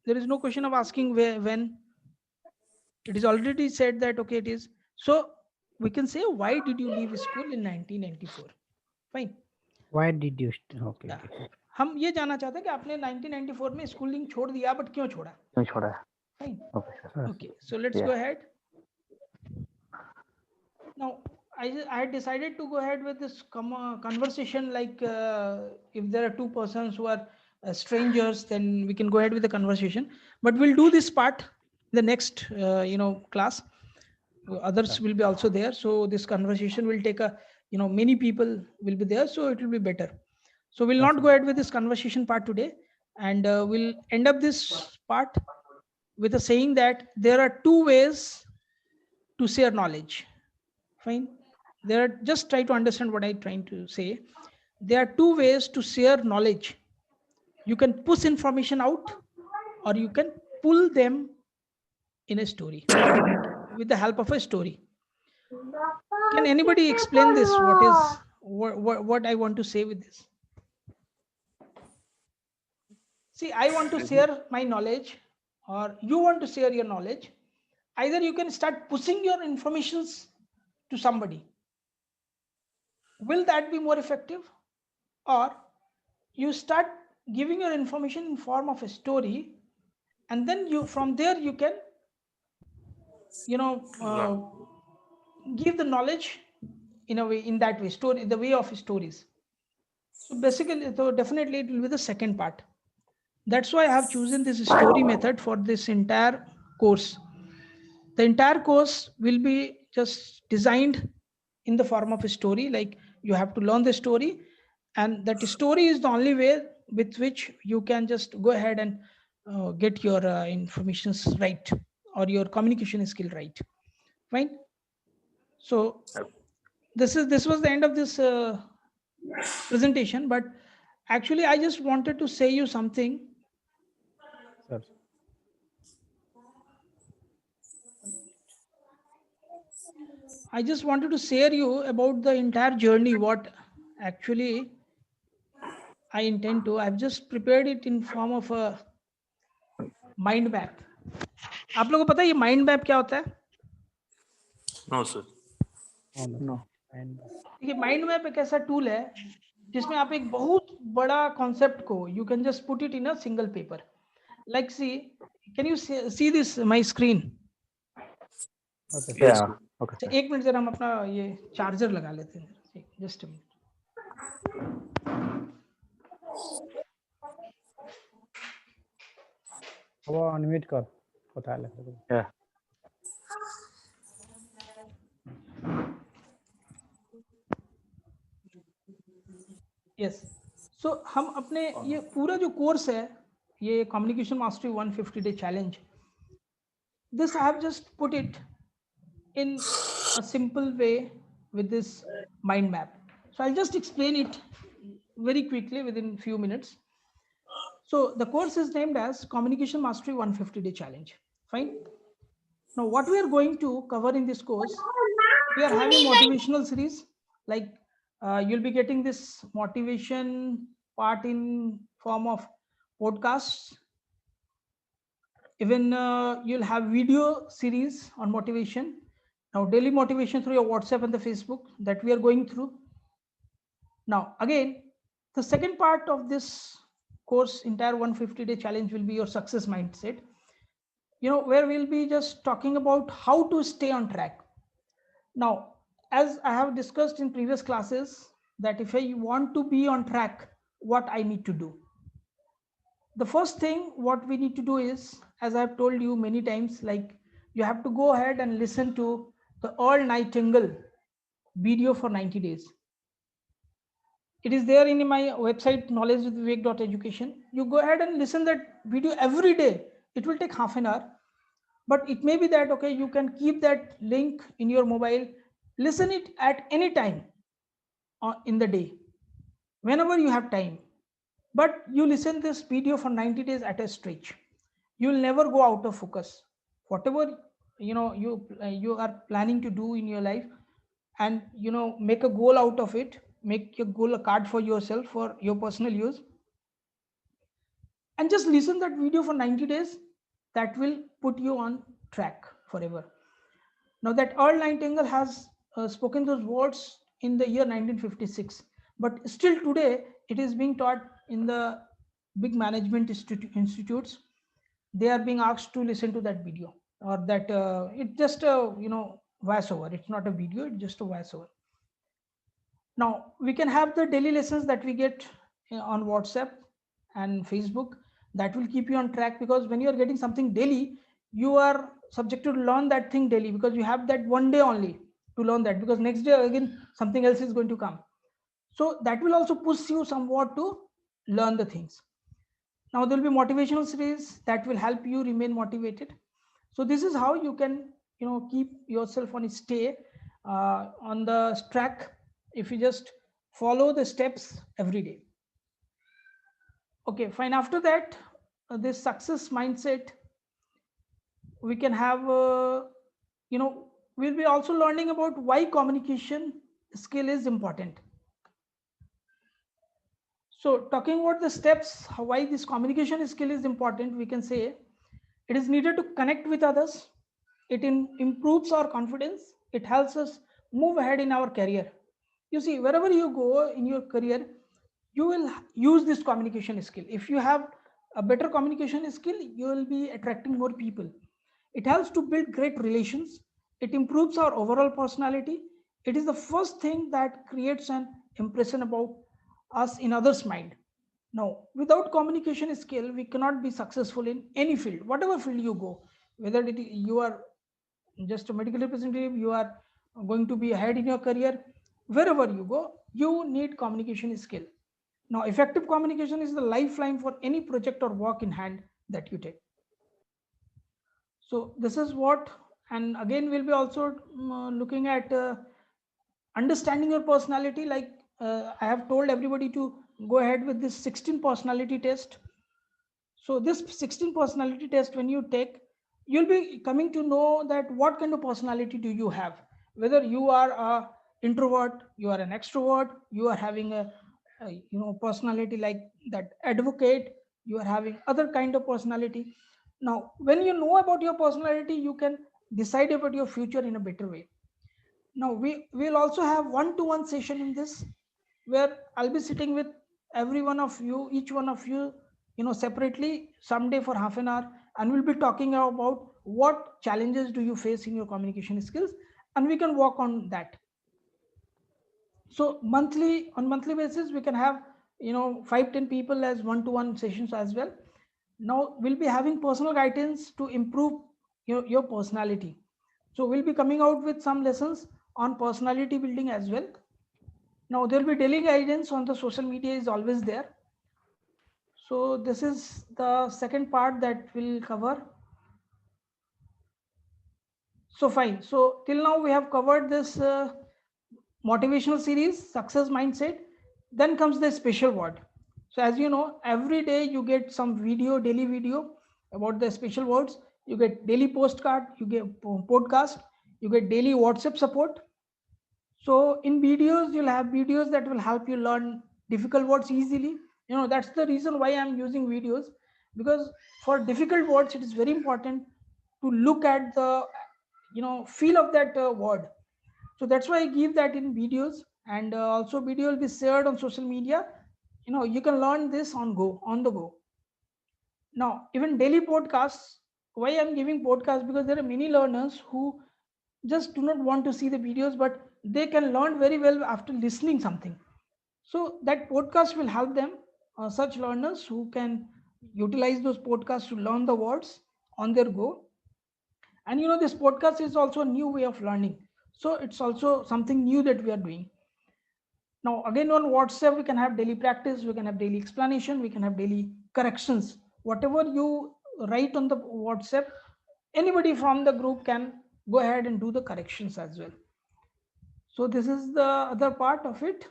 there is no question of asking where, when. It is already said that, okay, it is. So we can say, why did you leave school in 1994? Fine. Why did you? Okay, Yeah. okay. हम ये जानना चाहते हैं कि आपने 1994 में schooling छोड़ दिया, बट क्यों छोड़ा? क्यों छोड़ा? Fine. Okay, sir. Sir, Okay, so let's Yeah. go ahead. Now, I had decided to go ahead with this conversation, like if there are two persons who are strangers, then we can go ahead with the conversation. But we'll do this part the next class. Others will be also there, so this conversation will take a, many people will be there, so it will be better. So we'll not go ahead with this conversation part today, and we'll end up this part with a saying that there are two ways to share knowledge. Fine. There are, just try to understand what I'm trying to say. There are two ways to share knowledge. You can push information out, or you can pull them in a story, with the help of a story. Can anybody explain this? What I want to say with this? See, I want to share my knowledge, or you want to share your knowledge. Either you can start pushing your informations to somebody. Will that be more effective? Or you start giving your information in form of a story, and then you, from there, you can, give the knowledge in a way, in that way, story, the way of stories. So basically, so definitely it will be the second part. That's why I have chosen this story method for this entire course. The entire course will be just designed in the form of a story, like you have to learn the story, and that story is the only way with which you can just go ahead and get your informations right, or your communication skill right. Fine. So this was the end of this presentation, but actually I just wanted to say you something. sir. I just wanted to share you about the entire journey, what actually I intend to. I've just prepared it in form of a mind map. आप लोगों को पता है ये mind map क्या होता है? No, sir. Oh, no. No. And देखिए mind map एक ऐसा टूल है जिसमें आप एक बहुत बड़ा कॉन्सेप्ट को, you can just put it in a single paper. like can you see this my screen? Okay. Yes. Yeah. Okay, तो sir. एक मिनट जरा हम अपना ये चार्जर लगा लेते हैं, जस्ट अ मिनट. वो अनम्यूट कर কথা ले. Yeah. यस. सो हम अपने ये पूरा जो कोर्स है, ये communication mastery 150 day challenge, this I have just put it in a simple way with this mind map. So I'll just explain it very quickly within few minutes. So the course is named as Communication Mastery 150 Day Challenge. Fine. Now what we are going to cover in this course, we are having motivational series, like you'll be getting this motivation part in form of podcasts. Even you'll have video series on motivation. Now daily motivation through your WhatsApp and the Facebook that we are going through. Now again, the second part of this course, entire 150 day challenge, will be your success mindset, where we'll be just talking about how to stay on track. Now, as I have discussed in previous classes, that if I want to be on track, what I need to do. The first thing what we need to do is, as I've told you many times, like you have to go ahead and listen to the all nightingale video for 90 days. It is there in my website knowledgewithvivek.education. You go ahead and listen that video every day. It will take half an hour, but it may be that okay, you can keep that link in your mobile, listen it at any time in the day, whenever you have time. But you listen this video for 90 days at a stretch. You'll never go out of focus. Whatever you are planning to do in your life, and make a goal out of it, make your goal a card for yourself for your personal use, and just listen that video for 90 days. That will put you on track forever. Now that Earl Nightingale has spoken those words in the year 1956, but still today it is being taught in the big management institutes. They are being asked to listen to that video, or that it's just a voiceover. It's not a video; it's just a voiceover. Now we can have the daily lessons that we get on WhatsApp and Facebook. That will keep you on track, because when you are getting something daily, you are subjected to learn that thing daily, because you have that one day only to learn that, because next day again something else is going to come. So that will also push you somewhat to learn the things. Now there will be motivational series that will help you remain motivated. So this is how you can keep yourself on a stay on the track, if you just follow the steps every day. Okay, fine. After that, this success mindset, we can have we'll be also learning about why communication skill is important. So talking about the steps, why this communication skill is important, we can say it is needed to connect with others. It improves our confidence. It helps us move ahead in our career. You see, wherever you go in your career, you will use this communication skill. If you have a better communication skill, you will be attracting more people. It helps to build great relations. It improves our overall personality. It is the first thing that creates an impression about us in others' mind. Now, without communication skill, we cannot be successful in any field, whatever field you go. Whether you are just a medical representative, you are going to be ahead in your career, wherever you go, you need communication skill. Now, effective communication is the lifeline for any project or work in hand that you take. So this is what, and again we'll be also looking at understanding your personality. Like I have told everybody to go ahead with this 16 personality test. So this 16 personality test, when you take, you'll be coming to know that what kind of personality do you have. Whether you are a introvert, you are an extrovert, you are having a personality like that advocate, you are having other kind of personality. Now, when you know about your personality, you can decide about your future in a better way. Now we will also have one-to-one session in this, where I'll be sitting with every one of you, each one of you, separately someday for half an hour, and we'll be talking about what challenges do you face in your communication skills, and we can work on that. So on monthly basis we can have 5-10 people as one-to-one sessions as well. Now we'll be having personal guidance to improve your personality. So we'll be coming out with some lessons on personality building as well. Now there will be daily guidance on the social media is always there. So this is the second part that we'll cover. So fine. So till now we have covered this motivational series, success mindset. Then comes the special word. So as you know, every day you get some video, daily video about the special words. You get daily postcard, you get podcast, you get daily WhatsApp support. So in videos, you'll have videos that will help you learn difficult words easily. That's the reason why I'm using videos, because for difficult words, it is very important to look at the feel of that word. So that's why I give that in videos, and also video will be shared on social media. You can learn this on the go. Now even daily podcasts, why I'm giving podcasts, because there are many learners who just do not want to see the videos, but they can learn very well after listening something. So that podcast will help them, such learners who can utilize those podcasts to learn the words on their go. And this podcast is also a new way of learning, so it's also something new that we are doing. Now again, on WhatsApp we can have daily practice, we can have daily explanation, we can have daily corrections. Whatever you write on the WhatsApp, anybody from the group can go ahead and do the corrections as well. So this is the other part of it.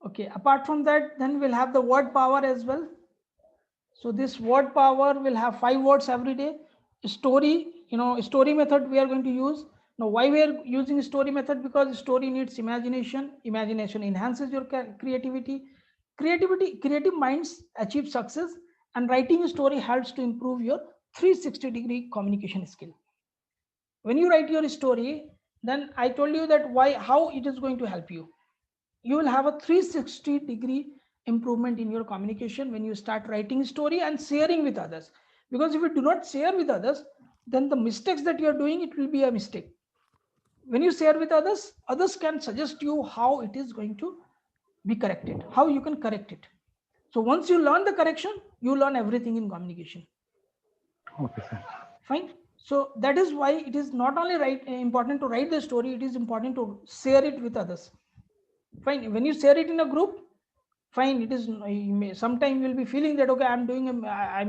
Okay, apart from that, then we'll have the word power as well. So this word power will have 5 words every day. Story, story method we are going to use. Now, why we are using story method? Because story needs imagination. Imagination enhances your creativity. Creative minds achieve success, and writing a story helps to improve your 360-degree communication skill. When you write your story, then I told you that how it is going to help you. You will have a 360-degree improvement in your communication when you start writing story and sharing with others. Because if you do not share with others, then the mistakes that you are doing, it will be a mistake. When you share with others, others can suggest you how it is going to be corrected, how you can correct it. So once you learn the correction, you learn everything in communication. Okay, sir. Fine. So that is why it is not only important to write the story, it is important to share it with others. Fine. When you share it in a group, fine, it is sometime you will be feeling that okay, I'm doing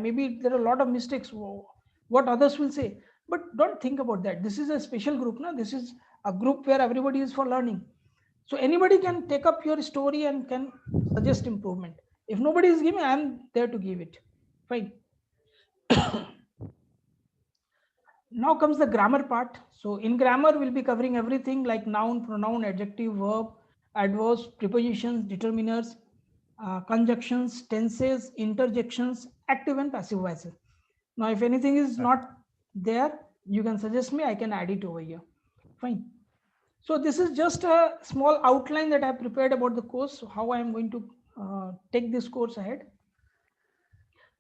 maybe there are a lot of mistakes, what others will say, but don't think about that. This is a special group. This is a group where everybody is for learning. So anybody can take up your story and can suggest improvement. If nobody is giving, I'm there to give it. Fine. Now comes the grammar part. So in grammar, we'll be covering everything like noun, pronoun, adjective, verb, adverbs, prepositions, determiners, conjunctions, tenses, interjections, active and passive voices. Now, if anything is not there, you can suggest me, I can add it over here. Fine. So this is just a small outline that I have prepared about the course, so how I am going to take this course ahead.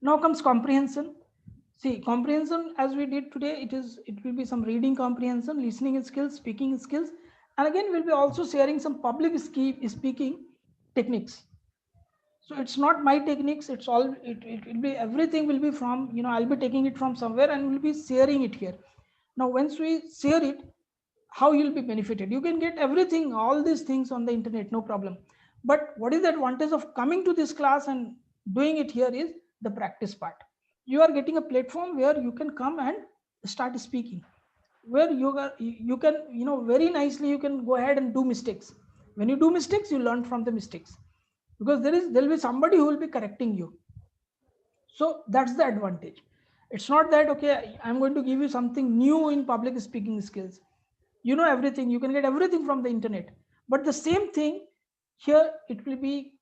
Now comes comprehension. See, comprehension, as we did today, it will be some reading comprehension, listening skills, speaking skills, and again we'll be also sharing some public speaking techniques. So it's not my techniques, it's all it will be, everything will be from, I'll be taking it from somewhere and we'll be sharing it here. Now once we share it, how you'll be benefited, you can get everything, all these things on the internet, no problem. But what is the advantage of coming to this class and doing it here is the practice part. You are getting a platform where you can come and start speaking, where you can very nicely you can go ahead and do mistakes. When you do mistakes, you learn from the mistakes, because there will be somebody who will be correcting you. So that's the advantage. It's not that okay, I'm going to give you something new in public speaking skills. You know everything, you can get everything from the internet, but the same thing here, it will be,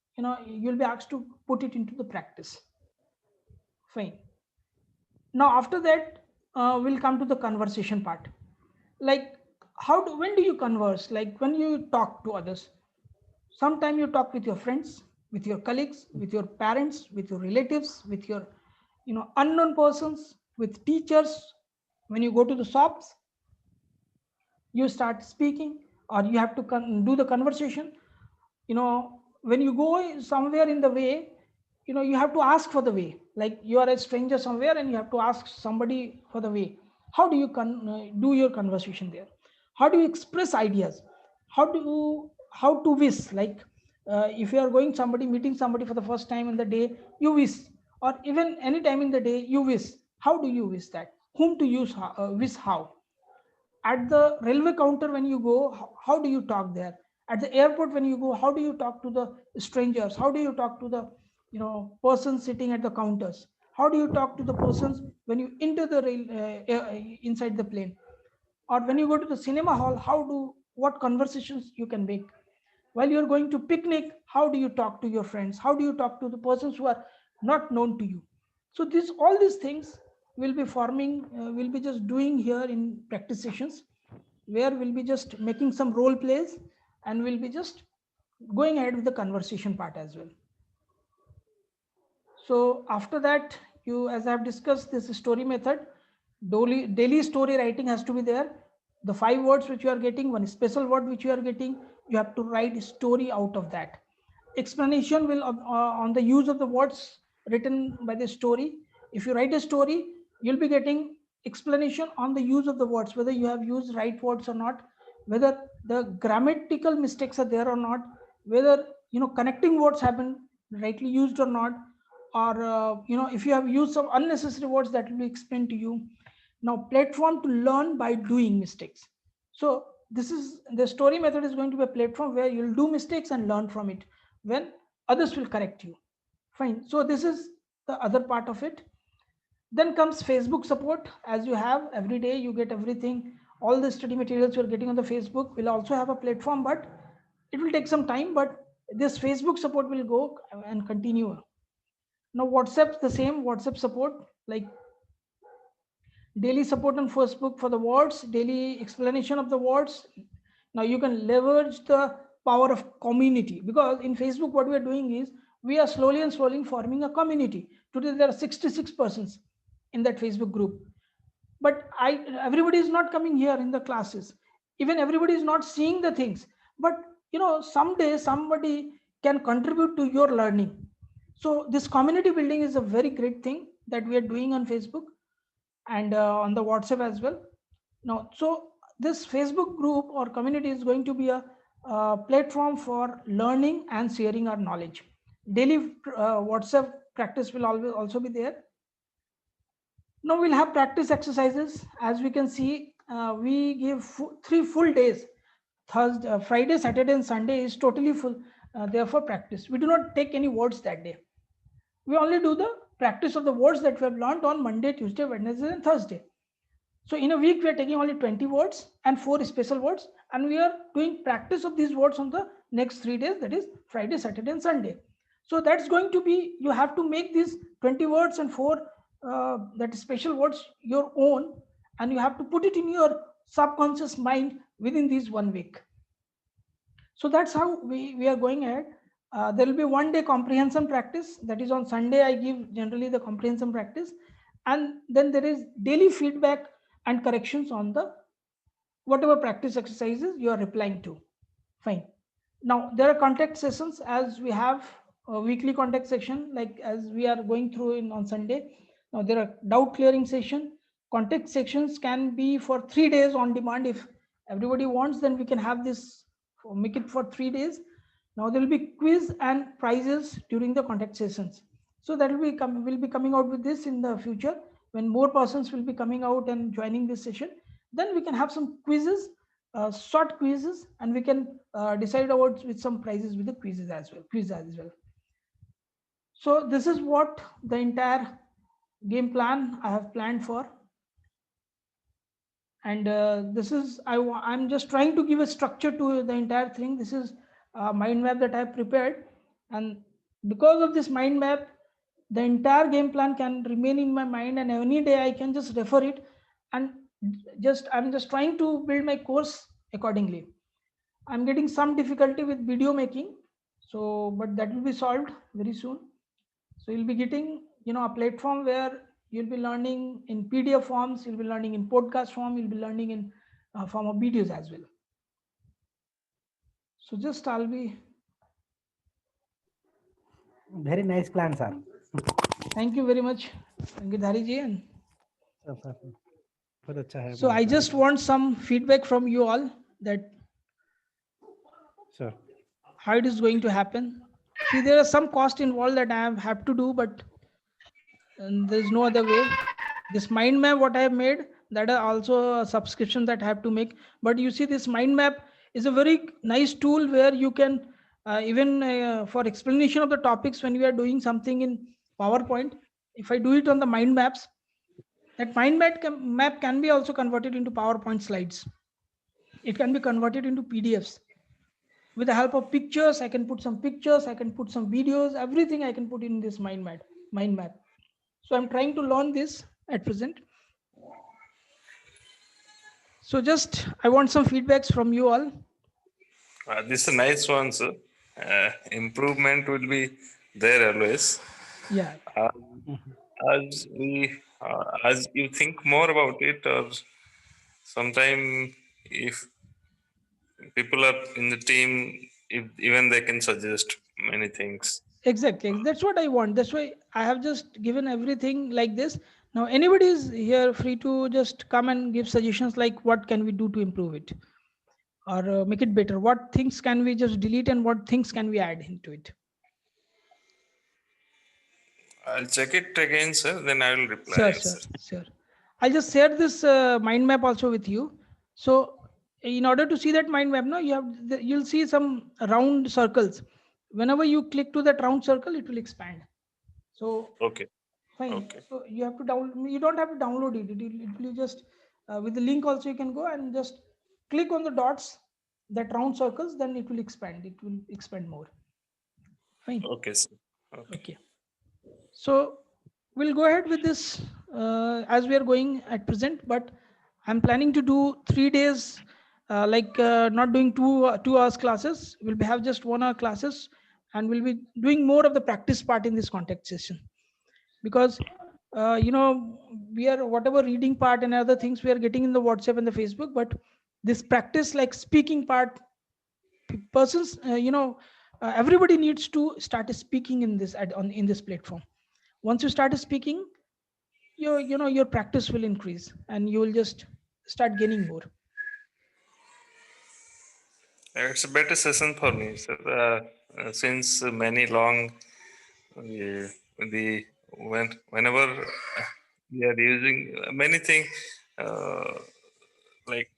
you'll be asked to put it into the practice. Fine. Now after that, we'll come to the conversation part. Like when do you converse, like when you talk to others? Sometime you talk with your friends, with your colleagues, with your parents, with your relatives, with your unknown persons, with teachers. When you go to the shops, you start speaking, or you have to do the conversation. When you go somewhere in the way, you have to ask for the way. Like you are a stranger somewhere and you have to ask somebody for the way. How do you do your conversation there? How do you express ideas? How to wish, like if you are going somebody, meeting somebody for the first time in the day, you wish, or even any time in the day you wish. How do you wish that? Whom to use, wish how? At the railway counter when you go, how do you talk there? At the airport when you go, how do you talk to the strangers? How do you talk to the persons sitting at the counters? How do you talk to the persons when you enter the rail, inside the plane? Or when you go to the cinema hall, what conversations you can make? While you're going to picnic, how do you talk to your friends? How do you talk to the persons who are not known to you? So all these things will be forming, will be just doing here in practice sessions, where we'll be just making some role plays, and we'll be just going ahead with the conversation part as well. So after that, as I've discussed, this story method, daily story writing has to be there. The 5 words which you are getting, one special word which you are getting, you have to write a story out of that. Explanation will on the use of the words written by the story. If you write a story, you'll be getting explanation on the use of the words, whether you have used right words or not, whether the grammatical mistakes are there or not, whether connecting words have been rightly used or not, or if you have used some unnecessary words, that will be explained to you. Now, platform to learn by doing mistakes. So this is the story method is going to be a platform where you'll do mistakes and learn from it when others will correct you. Fine. So this is the other part of it. Then comes Facebook support. As you have every day, you get everything. All the study materials you're getting on the Facebook will also have a platform, but it will take some time. But this Facebook support will go and continue. Now WhatsApp, the same WhatsApp support, like daily support on Facebook for the words, daily explanation of the words. Now you can leverage the power of community, because in Facebook what we are doing is we are slowly and slowly forming a community. Today there are 66 persons in that Facebook group, but everybody is not coming here in the classes. Even everybody is not seeing the things, but someday somebody can contribute to your learning. So this community building is a very great thing that we are doing on Facebook and on the WhatsApp as well. Now, so this Facebook group or community is going to be a platform for learning and sharing our knowledge. Daily WhatsApp practice will always also be there. Now we'll have practice exercises. As we can see, we give 3 full days. Thursday, Friday, Saturday, and Sunday is totally full. Therefore, practice. We do not take any words that day. We only do the practice of the words that we have learned on Monday, Tuesday, Wednesday, and Thursday. So in a week, we are taking only 20 words and 4 special words, and we are doing practice of these words on the next 3 days, that is Friday, Saturday, and Sunday. So that's going to be, you have to make these 20 words and 4 that special words your own, and you have to put it in your subconscious mind within this 1 week. So that's how we are going ahead. There will be 1 day comprehension practice, that is on Sunday. I give generally the comprehension practice, and then there is daily feedback and corrections on the whatever practice exercises you are replying to. Fine. Now there are contact sessions, as we have a weekly contact section, like as we are going through on Sunday. Now there are doubt clearing session. Contact sections can be for 3 days on demand. If everybody wants, then we can have this, make it for 3 days. Now there will be quiz and prizes during the contact sessions. So that will be coming out with this in the future, when more persons will be coming out and joining this session. Then we can have some quizzes, short quizzes, and we can decide about with some prizes with the quizzes as well. So this is what the entire game plan I have planned for, and this is I'm just trying to give a structure to the entire thing. This is a mind map that I have prepared, and because of this mind map, the entire game plan can remain in my mind, and any day I can just refer it, and I'm just trying to build my course accordingly. I'm getting some difficulty with video making, So, but that will be solved very soon. So you'll be getting, a platform where you'll be learning in PDF forms, you'll be learning in podcast form, you'll be learning in form of videos as well. So just I'll be. Very nice plan, sir. Thank you very much, Gidhari ji. And sir, sir, बहुत अच्छा है so आपका I plan. just want some feedback from you all that Sure. how it is going to happen. See, there are some cost involved that I have to do, but there is no other way. This mind map what I have made, that are also a subscription that I have to make. But you see, this mind map is a very nice tool where you can even for explanation of the topics when we are doing something in PowerPoint, if I do it on the mind maps, that map can be also converted into PowerPoint slides. It can be converted into PDFs. With the help of pictures, I can put some pictures, I can put some videos, everything I can put in this mind map. So I'm trying to learn this at present. So just I want some feedbacks from you all. This is a nice one, sir. Improvement will be there always. Yeah. As you think more about it, or sometime if people are in the team, if even they can suggest many things. Exactly. That's what I want. That's why I have just given everything like this. Now anybody is here free to just come and give suggestions like what can we do to improve it or make it better. What things can we just delete and what things can we add into it? I'll check it again, sir. Then I will reply. Sure, Yes, sure, sir. sure. I'll just share this mind map also with you. So in order to see that mind map, no, you'll see some round circles. Whenever you click to that round circle, it will expand. So Okay. fine. Okay. So you have to download. You don't have to download it. It will just with the link also you can go and just click on the dots, that round circles. Then it will expand. It will expand more. Fine. Okay, sir. Okay. Okay. So we'll go ahead with this as we are going at present, but I'm planning to do 3 days, not doing 2 hours classes. We'll have just 1 hour classes, and we'll be doing more of the practice part in this contact session because we are whatever reading part and other things we are getting in the WhatsApp and the Facebook, but this practice like speaking part, persons, everybody needs to start speaking in in this platform. Once you start speaking, your practice will increase and you will just start gaining more. It's a better session for me, sir. Since many long the whenever we are using many things, like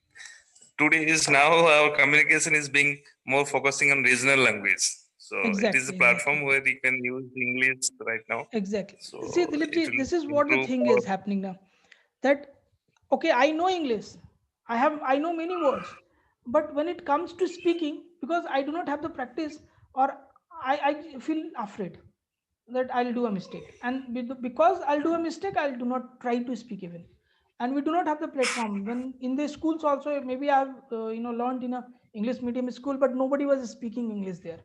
today is now our communication is being more focusing on regional language. So it is a Exactly, exactly, platform where you can use English right now. exactly. So See, it Dilipji, will this is what the improve thing our. is happening now, that okay, I know English, I know many words, but when it comes to speaking, because I do not have the practice, or I feel afraid that I'll do a mistake, and because I'll do a mistake, I'll do not try to speak even. And we do not have the platform. When in the schools also, maybe I've learned in a English medium school, but nobody was speaking English there.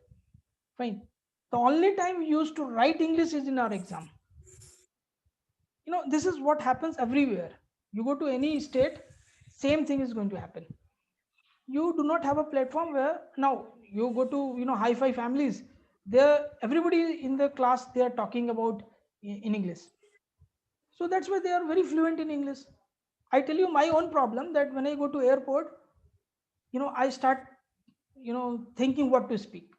Fine. The only time we used to write English is in our exam. This is what happens everywhere. You go to any state, same thing is going to happen. You do not have a platform where now you go to hi-fi families, there everybody in the class they are talking about in English. So that's why they are very fluent in English. I tell you my own problem, that when I go to airport, I start thinking what to speak.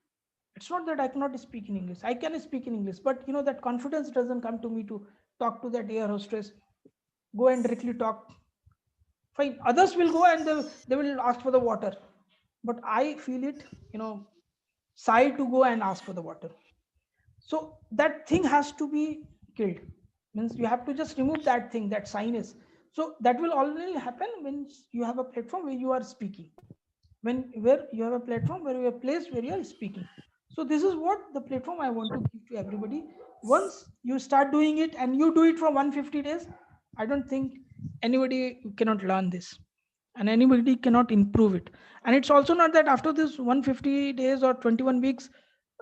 It's not that I cannot speak in English, I can speak in English, but that confidence doesn't come to me to talk to that air hostess, go and directly talk. Fine, others will go and they will ask for the water, but I feel it, shy to go and ask for the water. So that thing has to be killed. Means you have to just remove that thing, that shyness. So that will only happen when you have a platform where you are speaking, where you have a platform where you have a place where you are speaking. So this is what the platform I want to give to everybody. Once you start doing it and you do it for 150 days, I don't think anybody cannot learn this, and anybody cannot improve it. And it's also not that after this 150 days or 21 weeks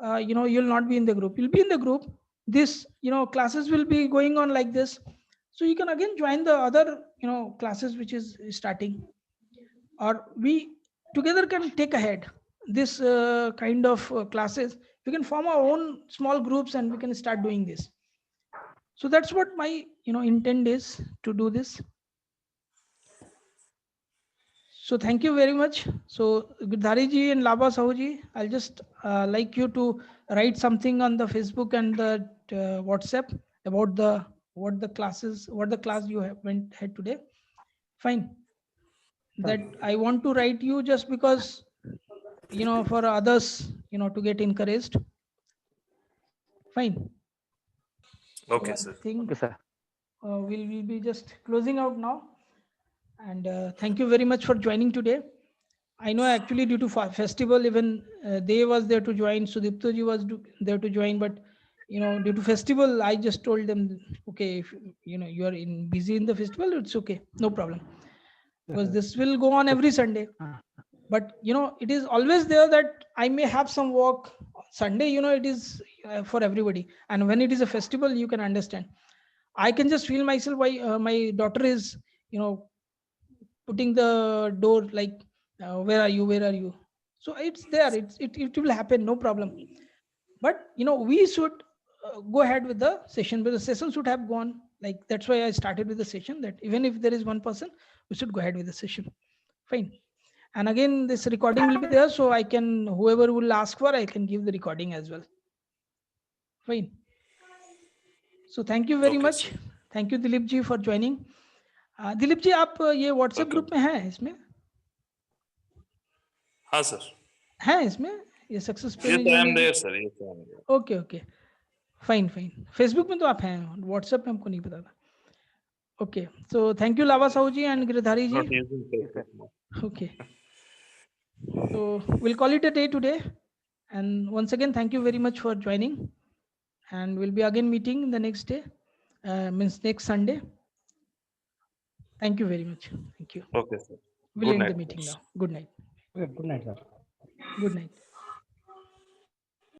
you'll not be in the group. You'll be in the group. This, classes will be going on like this. So you can again join the other, classes which is starting, or we together can take ahead this kind of classes. We can form our own small groups and we can start doing this. So that's what my intent is to do this. So thank you very much. So Girdhari ji and Laba Sahu ji, I'll just like you to write something on the Facebook and the WhatsApp about what the class you have went had today. Fine. That I want to write you just because for others to get encouraged. Fine. So Okay, I sir. think Okay, sir. we'll be just closing out now. And thank you very much for joining today. I know actually due to festival, even they was there to join. Sudipto ji was there to join, but due to festival, I just told them, okay, if you are busy in the festival, it's okay, no problem, because this will go on every Sunday. But it is always there that I may have some work Sunday. It is for everybody, and when it is a festival, you can understand. I can just feel myself why my daughter is putting the door like, where are you. So it's there, it will happen, no problem. But we should go ahead with the session, but the session should have gone, like that's why I started with the session, that even if there is one person, we should go ahead with the session. Fine. And again, this recording will be there, so I can, whoever will ask for, I can give the recording as well. Fine. So thank you very Okay, much. sir. Thank you Dilip ji for joining. Dilip ji, आप ये WhatsApp Okay. Group में हैं इसमें? हाँ sir. हैं इसमें ये success Yes, I training am में? there, sir. Yes, I am there. Okay okay, fine fine. Facebook में तो आप हैं, व्हाट्सएप में हमको नहीं पता था. Okay, so thank you Lava Sahu ji and Girdhari ji. Not using Facebook now. Okay, so we'll call it a day today, and once again thank you very much for joining, and we'll be again meeting the next day, means next Sunday. Thank you very much. Thank you. Okay, sir. We'll Good end night, the meeting sir. now. Good night. Good night, sir. Good night.